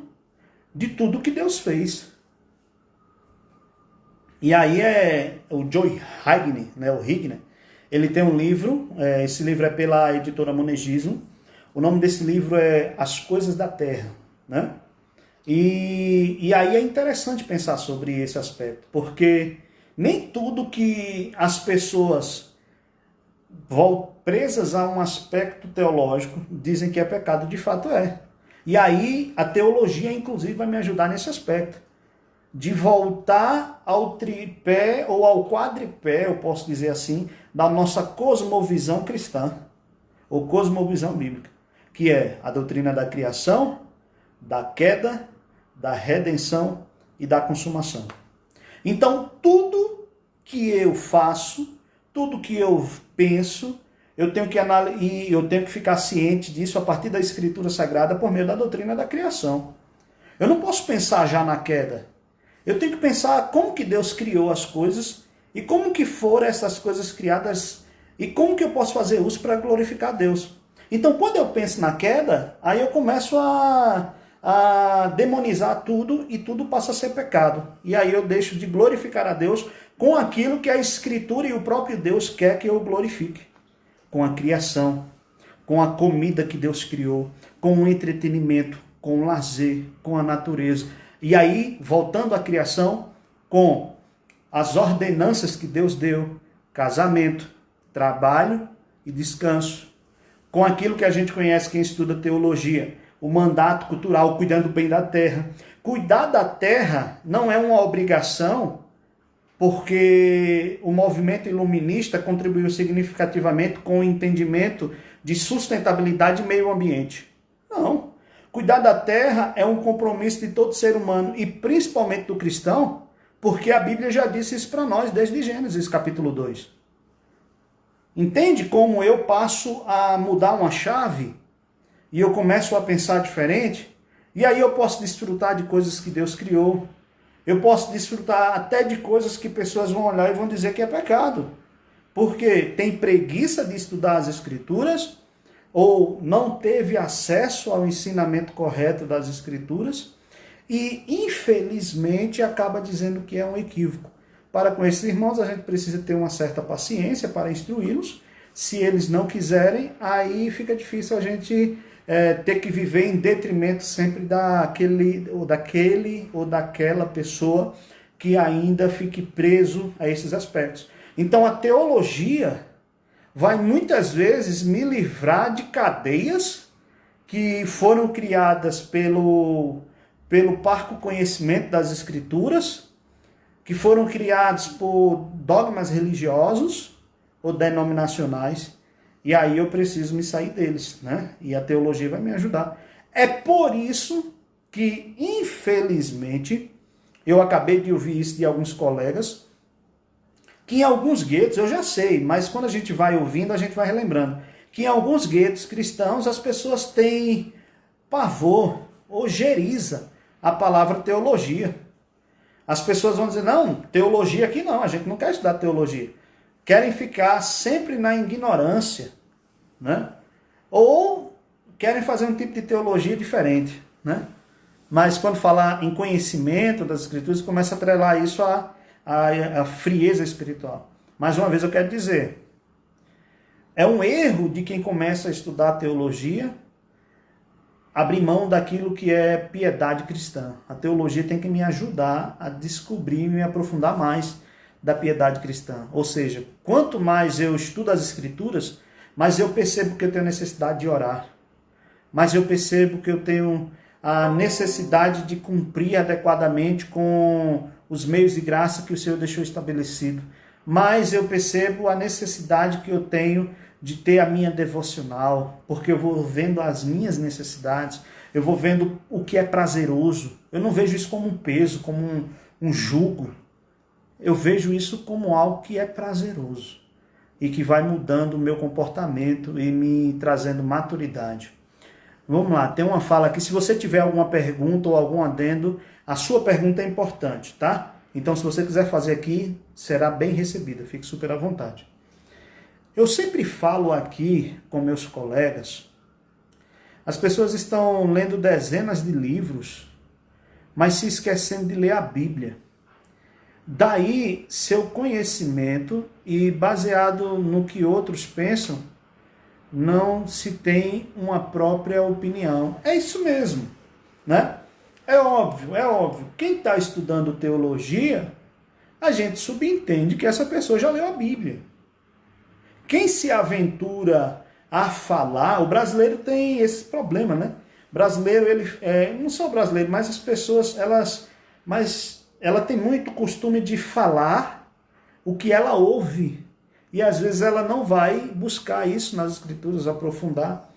[SPEAKER 2] de tudo que Deus fez. E aí o Joe Higney, né, o Higney, ele tem um livro, esse livro é pela editora Monegismo, o nome desse livro é As Coisas da Terra, né? E aí é interessante pensar sobre esse aspecto, porque nem tudo que as pessoas presas a um aspecto teológico dizem que é pecado, de fato é. E aí a teologia, inclusive, vai me ajudar nesse aspecto, de voltar ao tripé ou ao quadripé, eu posso dizer assim, da nossa cosmovisão cristã, ou cosmovisão bíblica, que é a doutrina da criação, da queda, da redenção e da consumação. Então, tudo que eu faço, tudo que eu penso, eu tenho que ficar ciente disso a partir da Escritura Sagrada por meio da doutrina da criação. Eu não posso pensar já na queda. Eu tenho que pensar como que Deus criou as coisas e como que foram essas coisas criadas e como que eu posso fazer uso para glorificar a Deus. Então, quando eu penso na queda, aí eu começo a demonizar tudo e tudo passa a ser pecado. E aí eu deixo de glorificar a Deus com aquilo que a Escritura e o próprio Deus quer que eu glorifique. Com a criação, com a comida que Deus criou, com o entretenimento, com o lazer, com a natureza. E aí, voltando à criação, com as ordenanças que Deus deu, casamento, trabalho e descanso. Com aquilo que a gente conhece, quem estuda teologia, o mandato cultural, cuidando bem da terra. Cuidar da terra não é uma obrigação, porque o movimento iluminista contribuiu significativamente com o entendimento de sustentabilidade e meio ambiente. Não. Cuidar da terra é um compromisso de todo ser humano e principalmente do cristão, porque a Bíblia já disse isso para nós desde Gênesis capítulo 2. Entende como eu passo a mudar uma chave e eu começo a pensar diferente? E aí eu posso desfrutar de coisas que Deus criou. Eu posso desfrutar até de coisas que pessoas vão olhar e vão dizer que é pecado. Porque tem preguiça de estudar as Escrituras, ou não teve acesso ao ensinamento correto das Escrituras, e infelizmente acaba dizendo que é um equívoco. Para com esses irmãos a gente precisa ter uma certa paciência para instruí-los. Se eles não quiserem, aí fica difícil a gente ter que viver em detrimento sempre daquele ou daquela pessoa que ainda fique preso a esses aspectos. Então a teologia vai muitas vezes me livrar de cadeias que foram criadas pelo parco conhecimento das Escrituras, que foram criados por dogmas religiosos ou denominacionais. E aí eu preciso me sair deles, né? E a teologia vai me ajudar. É por isso que, infelizmente, eu acabei de ouvir isso de alguns colegas, que em alguns guetos, eu já sei, mas quando a gente vai ouvindo, a gente vai relembrando, que em alguns guetos cristãos as pessoas têm pavor ojeriza a palavra teologia. As pessoas vão dizer, não, teologia aqui não, a gente não quer estudar teologia. Querem ficar sempre na ignorância, né? Ou querem fazer um tipo de teologia diferente, né? Mas quando falar em conhecimento das Escrituras, começa a atrelar isso à frieza espiritual. Mais uma vez eu quero dizer, é um erro de quem começa a estudar teologia abrir mão daquilo que é piedade cristã. A teologia tem que me ajudar a descobrir e me aprofundar mais da piedade cristã. Ou seja, quanto mais eu estudo as Escrituras, mais eu percebo que eu tenho necessidade de orar. Mais eu percebo que eu tenho a necessidade de cumprir adequadamente com os meios de graça que o Senhor deixou estabelecido. Mas eu percebo a necessidade que eu tenho de ter a minha devocional, porque eu vou vendo as minhas necessidades, eu vou vendo o que é prazeroso. Eu não vejo isso como um peso, como um jugo. Eu vejo isso como algo que é prazeroso e que vai mudando o meu comportamento e me trazendo maturidade. Vamos lá, tem uma fala aqui. Se você tiver alguma pergunta ou algum adendo, a sua pergunta é importante, tá? Então, se você quiser fazer aqui, será bem recebida. Fique super à vontade. Eu sempre falo aqui com meus colegas, as pessoas estão lendo dezenas de livros, mas se esquecendo de ler a Bíblia. Daí, seu conhecimento, e baseado no que outros pensam, não se tem uma própria opinião. É isso mesmo, né? É óbvio. Quem está estudando teologia, a gente subentende que essa pessoa já leu a Bíblia. Quem se aventura a falar, o brasileiro tem esse problema, né? O brasileiro, não só o brasileiro, mas as pessoas, ela tem muito costume de falar o que ela ouve. E às vezes ela não vai buscar isso nas Escrituras, aprofundar.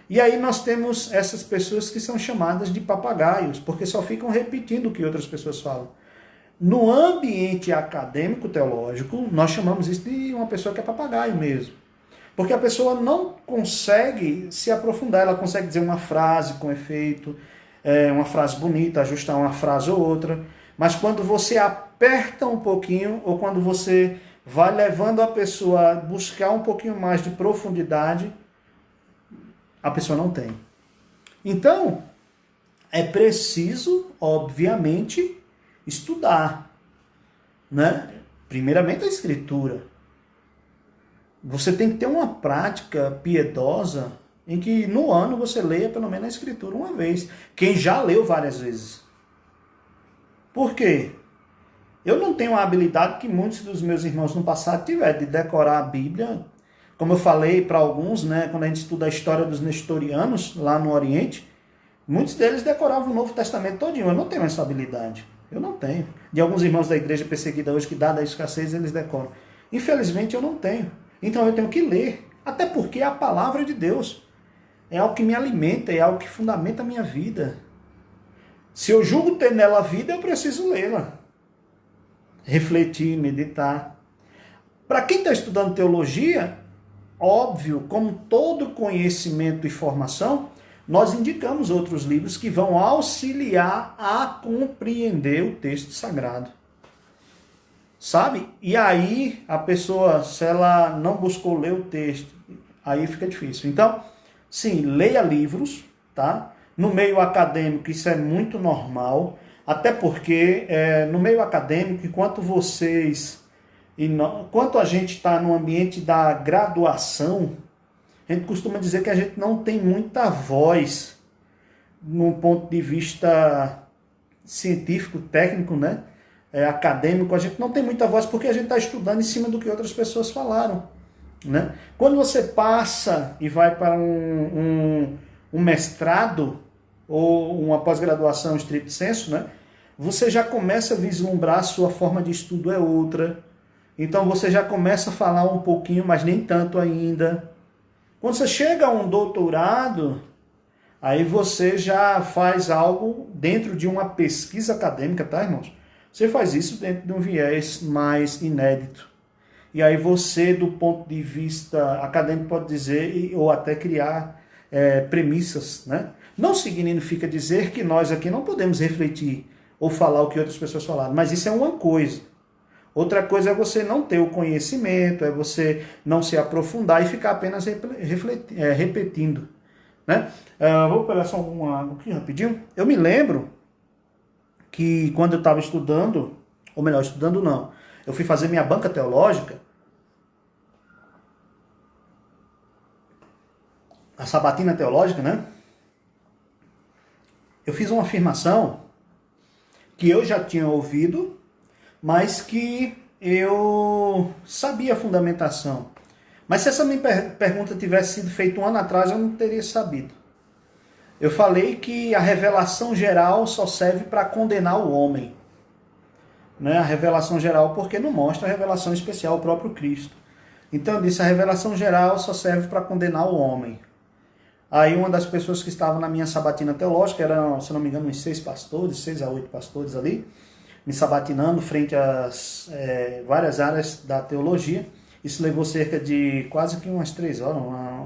[SPEAKER 2] E aí nós temos essas pessoas que são chamadas de papagaios, porque só ficam repetindo o que outras pessoas falam. No ambiente acadêmico teológico, nós chamamos isso de uma pessoa que é papagaio mesmo. Porque a pessoa não consegue se aprofundar, ela consegue dizer uma frase com efeito, uma frase bonita, ajustar uma frase ou outra, mas quando você aperta um pouquinho, ou quando você vai levando a pessoa a buscar um pouquinho mais de profundidade, a pessoa não tem. Então, é preciso, obviamente, estudar, né? Primeiramente a Escritura. Você tem que ter uma prática piedosa em que no ano você leia pelo menos a Escritura uma vez. Quem já leu várias vezes. Por quê? Eu não tenho a habilidade que muitos dos meus irmãos no passado tiveram de decorar a Bíblia. Como eu falei para alguns, né, quando a gente estuda a história dos nestorianos lá no Oriente, muitos deles decoravam o Novo Testamento todinho. Eu não tenho essa habilidade. Eu não tenho. De alguns irmãos da igreja perseguida hoje, que dada a escassez, eles decoram. Infelizmente eu não tenho. Então eu tenho que ler. Até porque é a palavra de Deus. É algo que me alimenta, é algo que fundamenta a minha vida. Se eu julgo ter nela vida, eu preciso lê-la. Refletir, meditar. Para quem está estudando teologia, óbvio, como todo conhecimento e formação, nós indicamos outros livros que vão auxiliar a compreender o texto sagrado. Sabe? E aí, a pessoa, se ela não buscou ler o texto, aí fica difícil. Então, sim, leia livros, tá? No meio acadêmico, isso é muito normal, até porque no meio acadêmico, enquanto a gente está no ambiente da graduação, a gente costuma dizer que a gente não tem muita voz no ponto de vista científico, técnico, né? Acadêmico, a gente não tem muita voz porque a gente está estudando em cima do que outras pessoas falaram, né? Quando você passa e vai para um mestrado ou uma pós-graduação stricto sensu, né? Você já começa a vislumbrar a sua forma de estudo é outra. Então você já começa a falar um pouquinho, mas nem tanto ainda. Quando você chega a um doutorado, aí você já faz algo dentro de uma pesquisa acadêmica, tá, irmãos? Você faz isso dentro de um viés mais inédito. E aí você, do ponto de vista acadêmico, pode dizer, ou até criar premissas, né? Não significa dizer que nós aqui não podemos refletir ou falar o que outras pessoas falaram, mas isso é uma coisa. Outra coisa é você não ter o conhecimento, é você não se aprofundar e ficar apenas repetindo. Né? Vou pegar só um pouquinho rapidinho. Eu me lembro que quando eu estava estudando, ou melhor, estudando não, eu fui fazer minha banca teológica, a sabatina teológica, né? Eu fiz uma afirmação que eu já tinha ouvido, mas que eu sabia a fundamentação. Mas se essa minha pergunta tivesse sido feita um ano atrás, eu não teria sabido. Eu falei que a revelação geral só serve para condenar o homem. Né? A revelação geral porque não mostra a revelação especial, o próprio Cristo. Então eu disse, a revelação geral só serve para condenar o homem. Aí uma das pessoas que estavam na minha sabatina teológica, eram, se não me engano, uns 6 a 8 pastores ali, me sabatinando frente às várias áreas da teologia. Isso levou cerca de quase que umas 3 horas,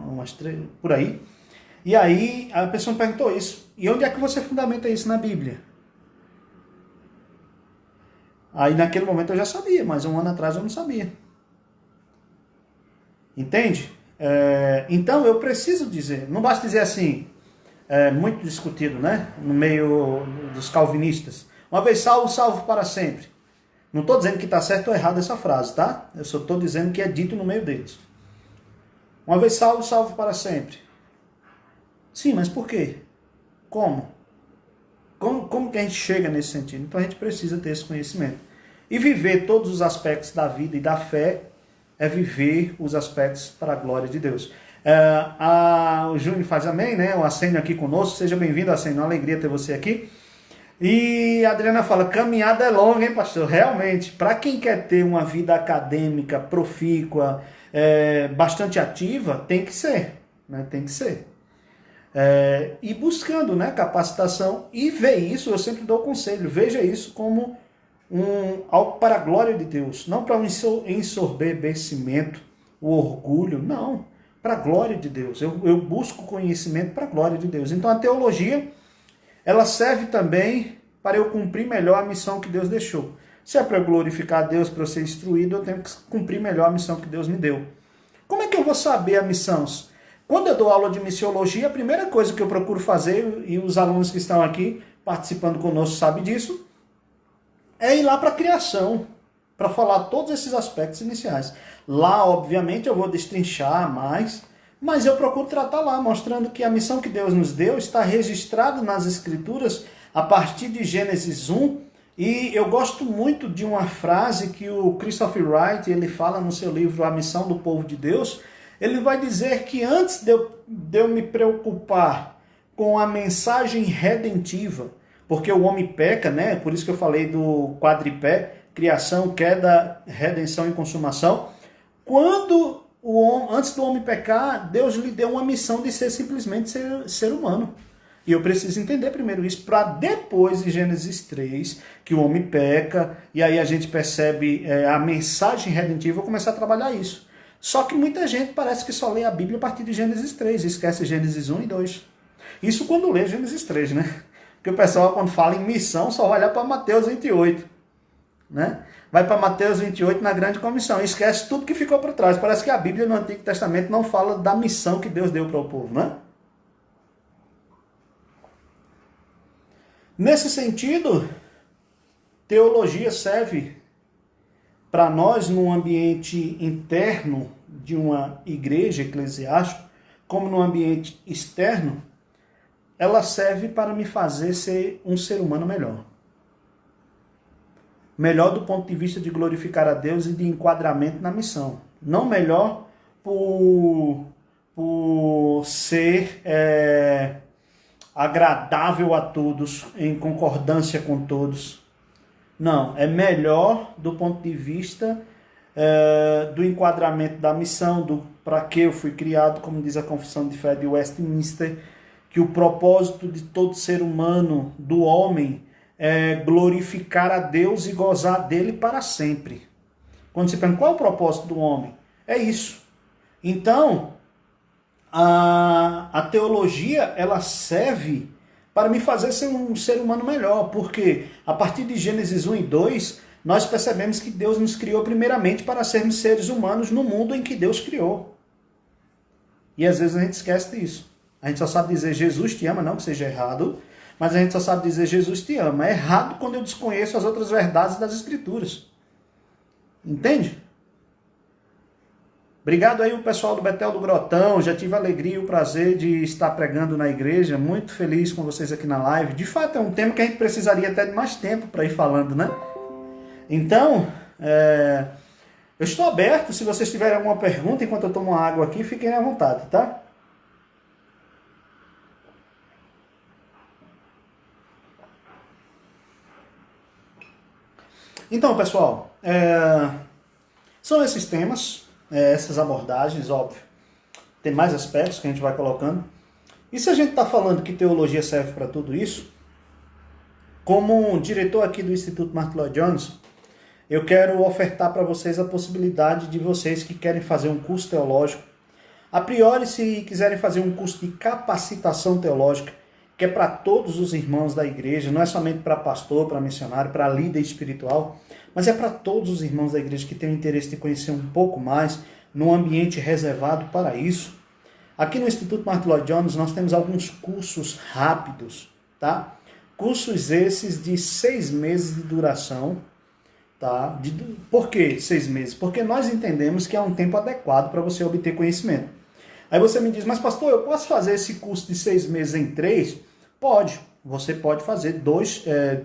[SPEAKER 2] umas 3, por aí. E aí a pessoa me perguntou isso. E onde é que você fundamenta isso na Bíblia? Aí naquele momento eu já sabia, mas um ano atrás eu não sabia. Entende? Então eu preciso dizer, não basta dizer assim, muito discutido, né? No meio dos calvinistas. Uma vez salvo, salvo para sempre. Não estou dizendo que está certo ou errado essa frase, tá? Eu só estou dizendo que é dito no meio deles. Uma vez salvo, salvo para sempre. Sim, mas por quê? Como? Como que a gente chega nesse sentido? Então a gente precisa ter esse conhecimento. E viver todos os aspectos da vida e da fé é viver os aspectos para a glória de Deus. O Júnior faz amém, né? O Assênio aqui conosco. Seja bem-vindo, Assênio. Uma alegria ter você aqui. E a Adriana fala, caminhada é longa, hein, pastor? Realmente, para quem quer ter uma vida acadêmica, profícua, bastante ativa, tem que ser. Né? Tem que ser. E buscando, né, capacitação e ver isso, eu sempre dou conselho, veja isso como algo para a glória de Deus, não para um ensoberbecimento, o orgulho, não, para a glória de Deus. Eu busco conhecimento para a glória de Deus. Então a teologia, ela serve também para eu cumprir melhor a missão que Deus deixou. Se é para eu glorificar a Deus, para eu ser instruído, eu tenho que cumprir melhor a missão que Deus me deu. Como é que eu vou saber a missão? Quando eu dou aula de missiologia, a primeira coisa que eu procuro fazer, e os alunos que estão aqui participando conosco sabem disso, é ir lá para a criação, para falar todos esses aspectos iniciais. Lá, obviamente, eu vou destrinchar mais, mas eu procuro tratar lá, mostrando que a missão que Deus nos deu está registrada nas Escrituras a partir de Gênesis 1, e eu gosto muito de uma frase que o Christopher Wright ele fala no seu livro A Missão do Povo de Deus. Ele vai dizer que antes de eu me preocupar com a mensagem redentiva, porque o homem peca, né? Por isso que eu falei do quadripé, criação, queda, redenção e consumação. Antes do homem pecar, Deus lhe deu uma missão de ser simplesmente ser humano. E eu preciso entender primeiro isso, para depois, em Gênesis 3, que o homem peca, e aí a gente percebe a mensagem redentiva, eu começar a trabalhar isso. Só que muita gente parece que só lê a Bíblia a partir de Gênesis 3, esquece Gênesis 1 e 2. Isso quando lê Gênesis 3, né? Porque o pessoal, quando fala em missão, só vai olhar para Mateus 28. Né? Vai para Mateus 28 na grande comissão, esquece tudo que ficou para trás. Parece que a Bíblia no Antigo Testamento não fala da missão que Deus deu para o povo, né? Nesse sentido, teologia serve para nós, num ambiente interno de uma igreja eclesiástica, como no ambiente externo, ela serve para me fazer ser um ser humano melhor. Melhor do ponto de vista de glorificar a Deus e de enquadramento na missão. Não melhor por ser agradável a todos, em concordância com todos. Não, é melhor do ponto de vista do enquadramento da missão, do para que eu fui criado, como diz a Confissão de Fé de Westminster, que o propósito de todo ser humano, do homem, é glorificar a Deus e gozar dele para sempre. Quando você pergunta qual é o propósito do homem, é isso. Então, a teologia, ela serve para me fazer ser um ser humano melhor, porque a partir de Gênesis 1 e 2, nós percebemos que Deus nos criou primeiramente para sermos seres humanos no mundo em que Deus criou. E às vezes a gente esquece disso. A gente só sabe dizer Jesus te ama, não que seja errado, mas a gente só sabe dizer Jesus te ama. É errado quando eu desconheço as outras verdades das Escrituras. Entende? Obrigado aí o pessoal do Betel do Grotão, já tive a alegria e o prazer de estar pregando na igreja, muito feliz com vocês aqui na live. De fato é um tema que a gente precisaria até de mais tempo para ir falando, né? Então, eu estou aberto, se vocês tiverem alguma pergunta enquanto eu tomo uma água aqui, fiquem à vontade, tá? Então, pessoal, são esses temas, essas abordagens, óbvio. Tem mais aspectos que a gente vai colocando. E se a gente está falando que teologia serve para tudo isso, como diretor aqui do Instituto Martyn Lloyd-Jones, eu quero ofertar para vocês a possibilidade de vocês que querem fazer um curso teológico, a priori, se quiserem fazer um curso de capacitação teológica, que é para todos os irmãos da igreja, não é somente para pastor, para missionário, para líder espiritual, mas é para todos os irmãos da igreja que têm o interesse de conhecer um pouco mais, num ambiente reservado para isso. Aqui no Instituto Martyn Lloyd-Jones nós temos alguns cursos rápidos, tá? Cursos esses de 6 meses de duração, tá? Por que 6 meses? Porque nós entendemos que é um tempo adequado para você obter conhecimento. Aí você me diz, mas pastor, eu posso fazer esse curso de 6 meses em 3? Pode. Você pode fazer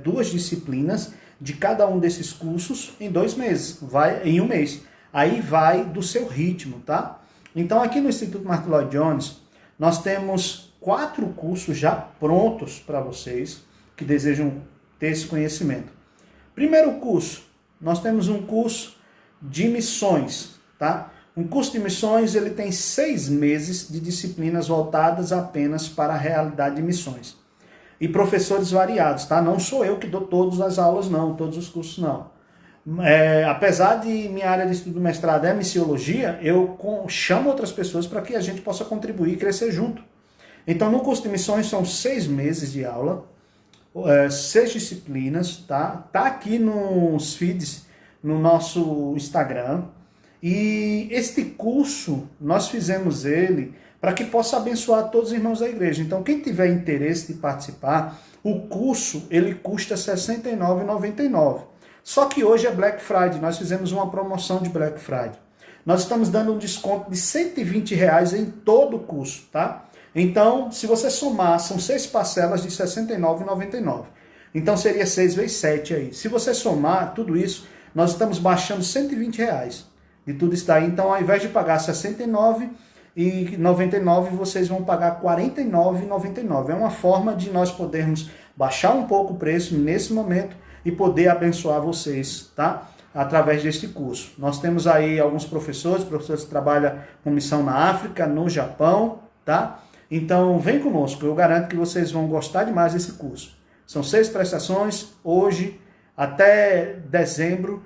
[SPEAKER 2] duas disciplinas de cada um desses cursos em 2 meses, em 1 mês. Aí vai do seu ritmo, tá? Então aqui no Instituto Martyn Lloyd-Jones, nós temos 4 cursos já prontos para vocês que desejam ter esse conhecimento. Primeiro curso, nós temos um curso de missões, tá? Um curso de missões, ele tem 6 meses de disciplinas voltadas apenas para a realidade de missões. E professores variados, tá? Não sou eu que dou todas as aulas, não, todos os cursos, não. Apesar de minha área de estudo mestrado é missiologia, eu chamo outras pessoas para que a gente possa contribuir e crescer junto. Então, no curso de missões são 6 meses de aula, 6 disciplinas, tá? Tá aqui nos feeds, no nosso Instagram. E este curso, nós fizemos ele para que possa abençoar todos os irmãos da igreja. Então, quem tiver interesse de participar, o curso, ele custa R$ 69,99. Só que hoje é Black Friday, nós fizemos uma promoção de Black Friday. Nós estamos dando um desconto de R$ 120 em todo o curso, tá? Então, se você somar, são 6 parcelas de R$ 69,99. Então, seria 6 vezes 7 aí. Se você somar tudo isso, nós estamos baixando R$ 120 de tudo isso daí. Então, ao invés de pagar R$ 69,99, vocês vão pagar R$ 49,99. É uma forma de nós podermos baixar um pouco o preço nesse momento e poder abençoar vocês, tá? Através deste curso. Nós temos aí alguns professores que trabalham com missão na África, no Japão, tá? Então, vem conosco, eu garanto que vocês vão gostar demais desse curso. São 6 prestações, hoje até dezembro,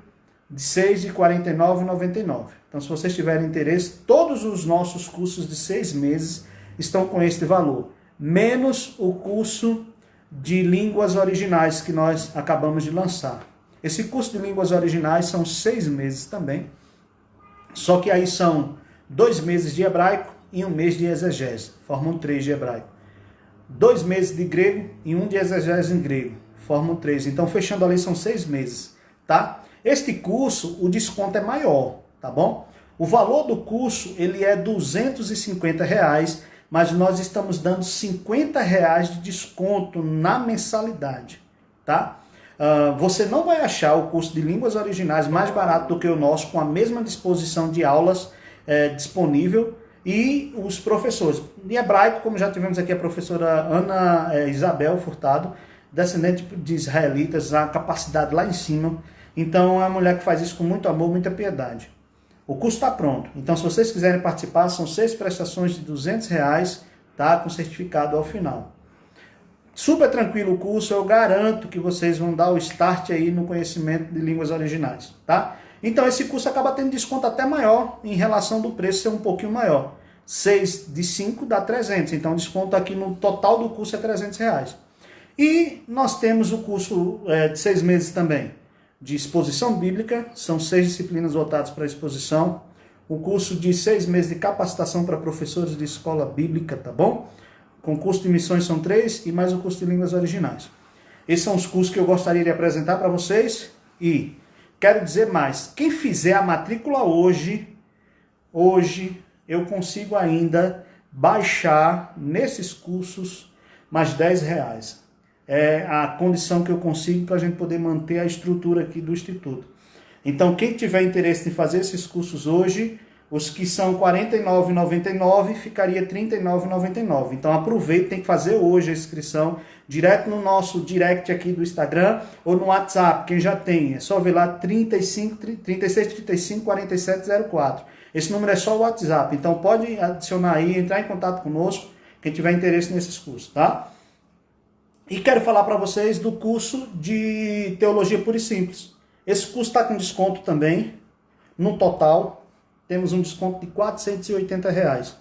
[SPEAKER 2] de 6 de R$ 49,99. Então, se vocês tiverem interesse, todos os nossos cursos de 6 meses estão com este valor, menos o curso de línguas originais que nós acabamos de lançar. Esse curso de línguas originais são 6 meses também, só que aí são 2 meses de hebraico e 1 mês de exegese, formam 3 de hebraico. 2 meses de grego e 1 de exegese em grego, formam 3. Então, fechando ali, são 6 meses, tá? Este curso, o desconto é maior, tá bom? O valor do curso, ele é R$ 250, mas nós estamos dando R$ 50 de desconto na mensalidade, tá? Você não vai achar o curso de línguas originais mais barato do que o nosso, com a mesma disposição de aulas disponível, e os professores. De hebraico, como já tivemos aqui a professora Ana Isabel Furtado, descendente de israelitas, a capacidade lá em cima. Então, é uma mulher que faz isso com muito amor, muita piedade. O curso está pronto. Então, se vocês quiserem participar, são 6 prestações de R$ 200, tá? Com certificado ao final. Super tranquilo o curso, eu garanto que vocês vão dar o start aí no conhecimento de línguas originais, tá? Então, esse curso acaba tendo desconto até maior em relação do preço ser um pouquinho maior. 6 de 5 dá 300. Então, o desconto aqui no total do curso é R$300. E nós temos o curso de 6 meses também, de exposição bíblica. São 6 disciplinas voltadas para a exposição. O curso de 6 meses de capacitação para professores de escola bíblica, tá bom? Com curso de missões são 3 e mais o curso de línguas originais. Esses são os cursos que eu gostaria de apresentar para vocês. E quero dizer mais, quem fizer a matrícula hoje eu consigo ainda baixar nesses cursos mais R$10. É a condição que eu consigo para a gente poder manter a estrutura aqui do Instituto. Então, quem tiver interesse em fazer esses cursos hoje, os que são R$ 49,99 ficaria R$ 39,99. Então, aproveite, tem que fazer hoje a inscrição direto no nosso direct aqui do Instagram ou no WhatsApp, quem já tem. É só ver lá 3635 4704. Esse número é só o WhatsApp, então pode adicionar aí, entrar em contato conosco, quem tiver interesse nesses cursos, tá? E quero falar para vocês do curso de Teologia Pura e Simples. Esse curso está com desconto também. No total, temos um desconto de R$480.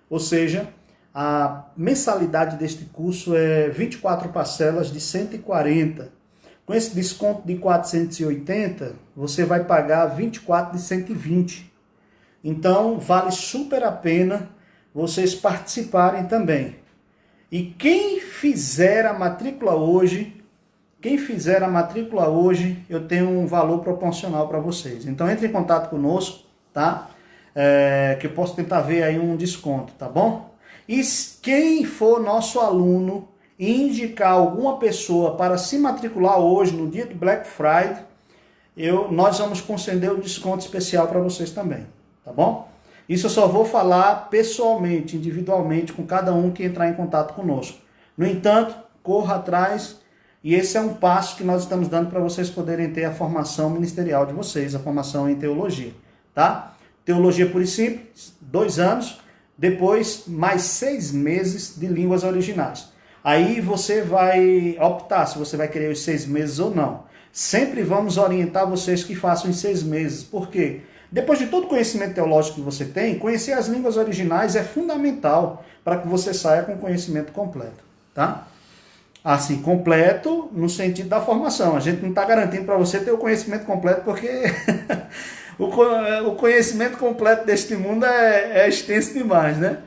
[SPEAKER 2] Ou seja, a mensalidade deste curso é 24 parcelas de 140. Com esse desconto de 480, você vai pagar 24 de 120. Então, vale super a pena vocês participarem também. E quem fizer a matrícula hoje, eu tenho um valor proporcional para vocês. Então, entre em contato conosco, tá? Que eu posso tentar ver aí um desconto, tá bom? E quem for nosso aluno e indicar alguma pessoa para se matricular hoje, no dia do Black Friday, nós vamos conceder um desconto especial para vocês também, tá bom? Isso eu só vou falar pessoalmente, individualmente, com cada um que entrar em contato conosco. No entanto, corra atrás, e esse é um passo que nós estamos dando para vocês poderem ter a formação ministerial de vocês, a formação em teologia, tá? Teologia Pura e Simples, 2 anos, depois mais 6 meses de línguas originais. Aí você vai optar se você vai querer os 6 meses ou não. Sempre vamos orientar vocês que façam em 6 meses, por quê? Depois de todo o conhecimento teológico que você tem, conhecer as línguas originais é fundamental para que você saia com conhecimento completo, tá? Assim, completo no sentido da formação. A gente não está garantindo para você ter o conhecimento completo, porque o conhecimento completo deste mundo é extenso demais, né?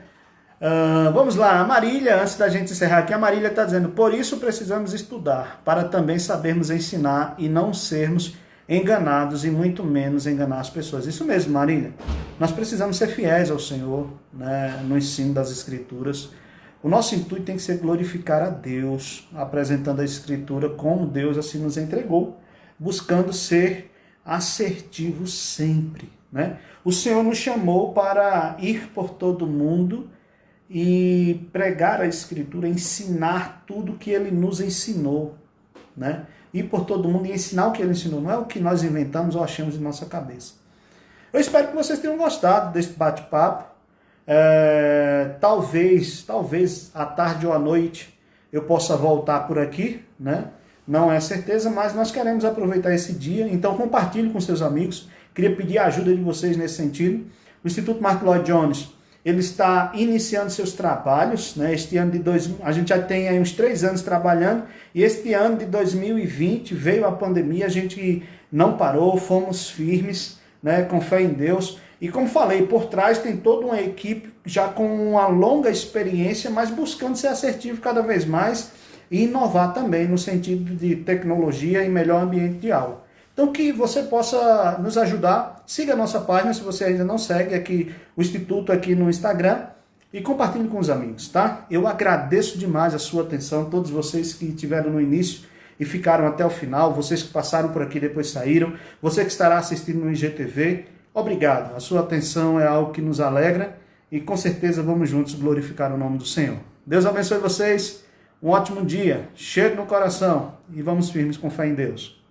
[SPEAKER 2] Vamos lá, a Marília, antes da gente encerrar aqui, a Marília está dizendo: por isso precisamos estudar, para também sabermos ensinar e não sermos enganados e muito menos enganar as pessoas. Isso mesmo, Marília. Nós precisamos ser fiéis ao Senhor, né, no ensino das Escrituras. O nosso intuito tem que ser glorificar a Deus, apresentando a Escritura como Deus assim nos entregou, buscando ser assertivo sempre, né? O Senhor nos chamou para ir por todo mundo e pregar a Escritura, ensinar tudo que Ele nos ensinou, né? Ir por todo mundo e ensinar o que Ele ensinou, não é o que nós inventamos ou achamos em nossa cabeça. Eu espero que vocês tenham gostado desse bate-papo. Talvez à tarde ou à noite eu possa voltar por aqui, né? Não é certeza, mas nós queremos aproveitar esse dia, então compartilhe com seus amigos. Queria pedir a ajuda de vocês nesse sentido. O Instituto Martyn Lloyd-Jones, ele está iniciando seus trabalhos, né? Este ano a gente já tem aí uns 3 anos trabalhando, e este ano de 2020 veio a pandemia, a gente não parou, fomos firmes, né? Com fé em Deus. E como falei, por trás tem toda uma equipe já com uma longa experiência, mas buscando ser assertivo cada vez mais e inovar também no sentido de tecnologia e melhor ambiente de aula. Então, que você possa nos ajudar, siga a nossa página, se você ainda não segue aqui o Instituto aqui no Instagram, e compartilhe com os amigos, tá? Eu agradeço demais a sua atenção, todos vocês que estiveram no início e ficaram até o final, vocês que passaram por aqui e depois saíram, você que estará assistindo no IGTV, obrigado. A sua atenção é algo que nos alegra e com certeza vamos juntos glorificar o nome do Senhor. Deus abençoe vocês, um ótimo dia, cheiro no coração e vamos firmes com fé em Deus.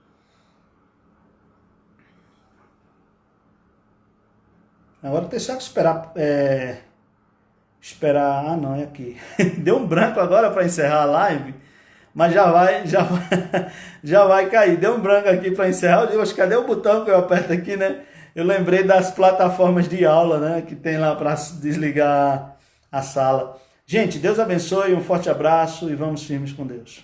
[SPEAKER 2] Agora tem só que esperar, não, é aqui. Deu um branco agora para encerrar a live. Mas já vai cair. Deu um branco aqui para encerrar. Eu digo, mas cadê o botão que eu aperto aqui, né? Eu lembrei das plataformas de aula, né? Que tem lá para desligar a sala. Gente, Deus abençoe, um forte abraço e vamos firmes com Deus.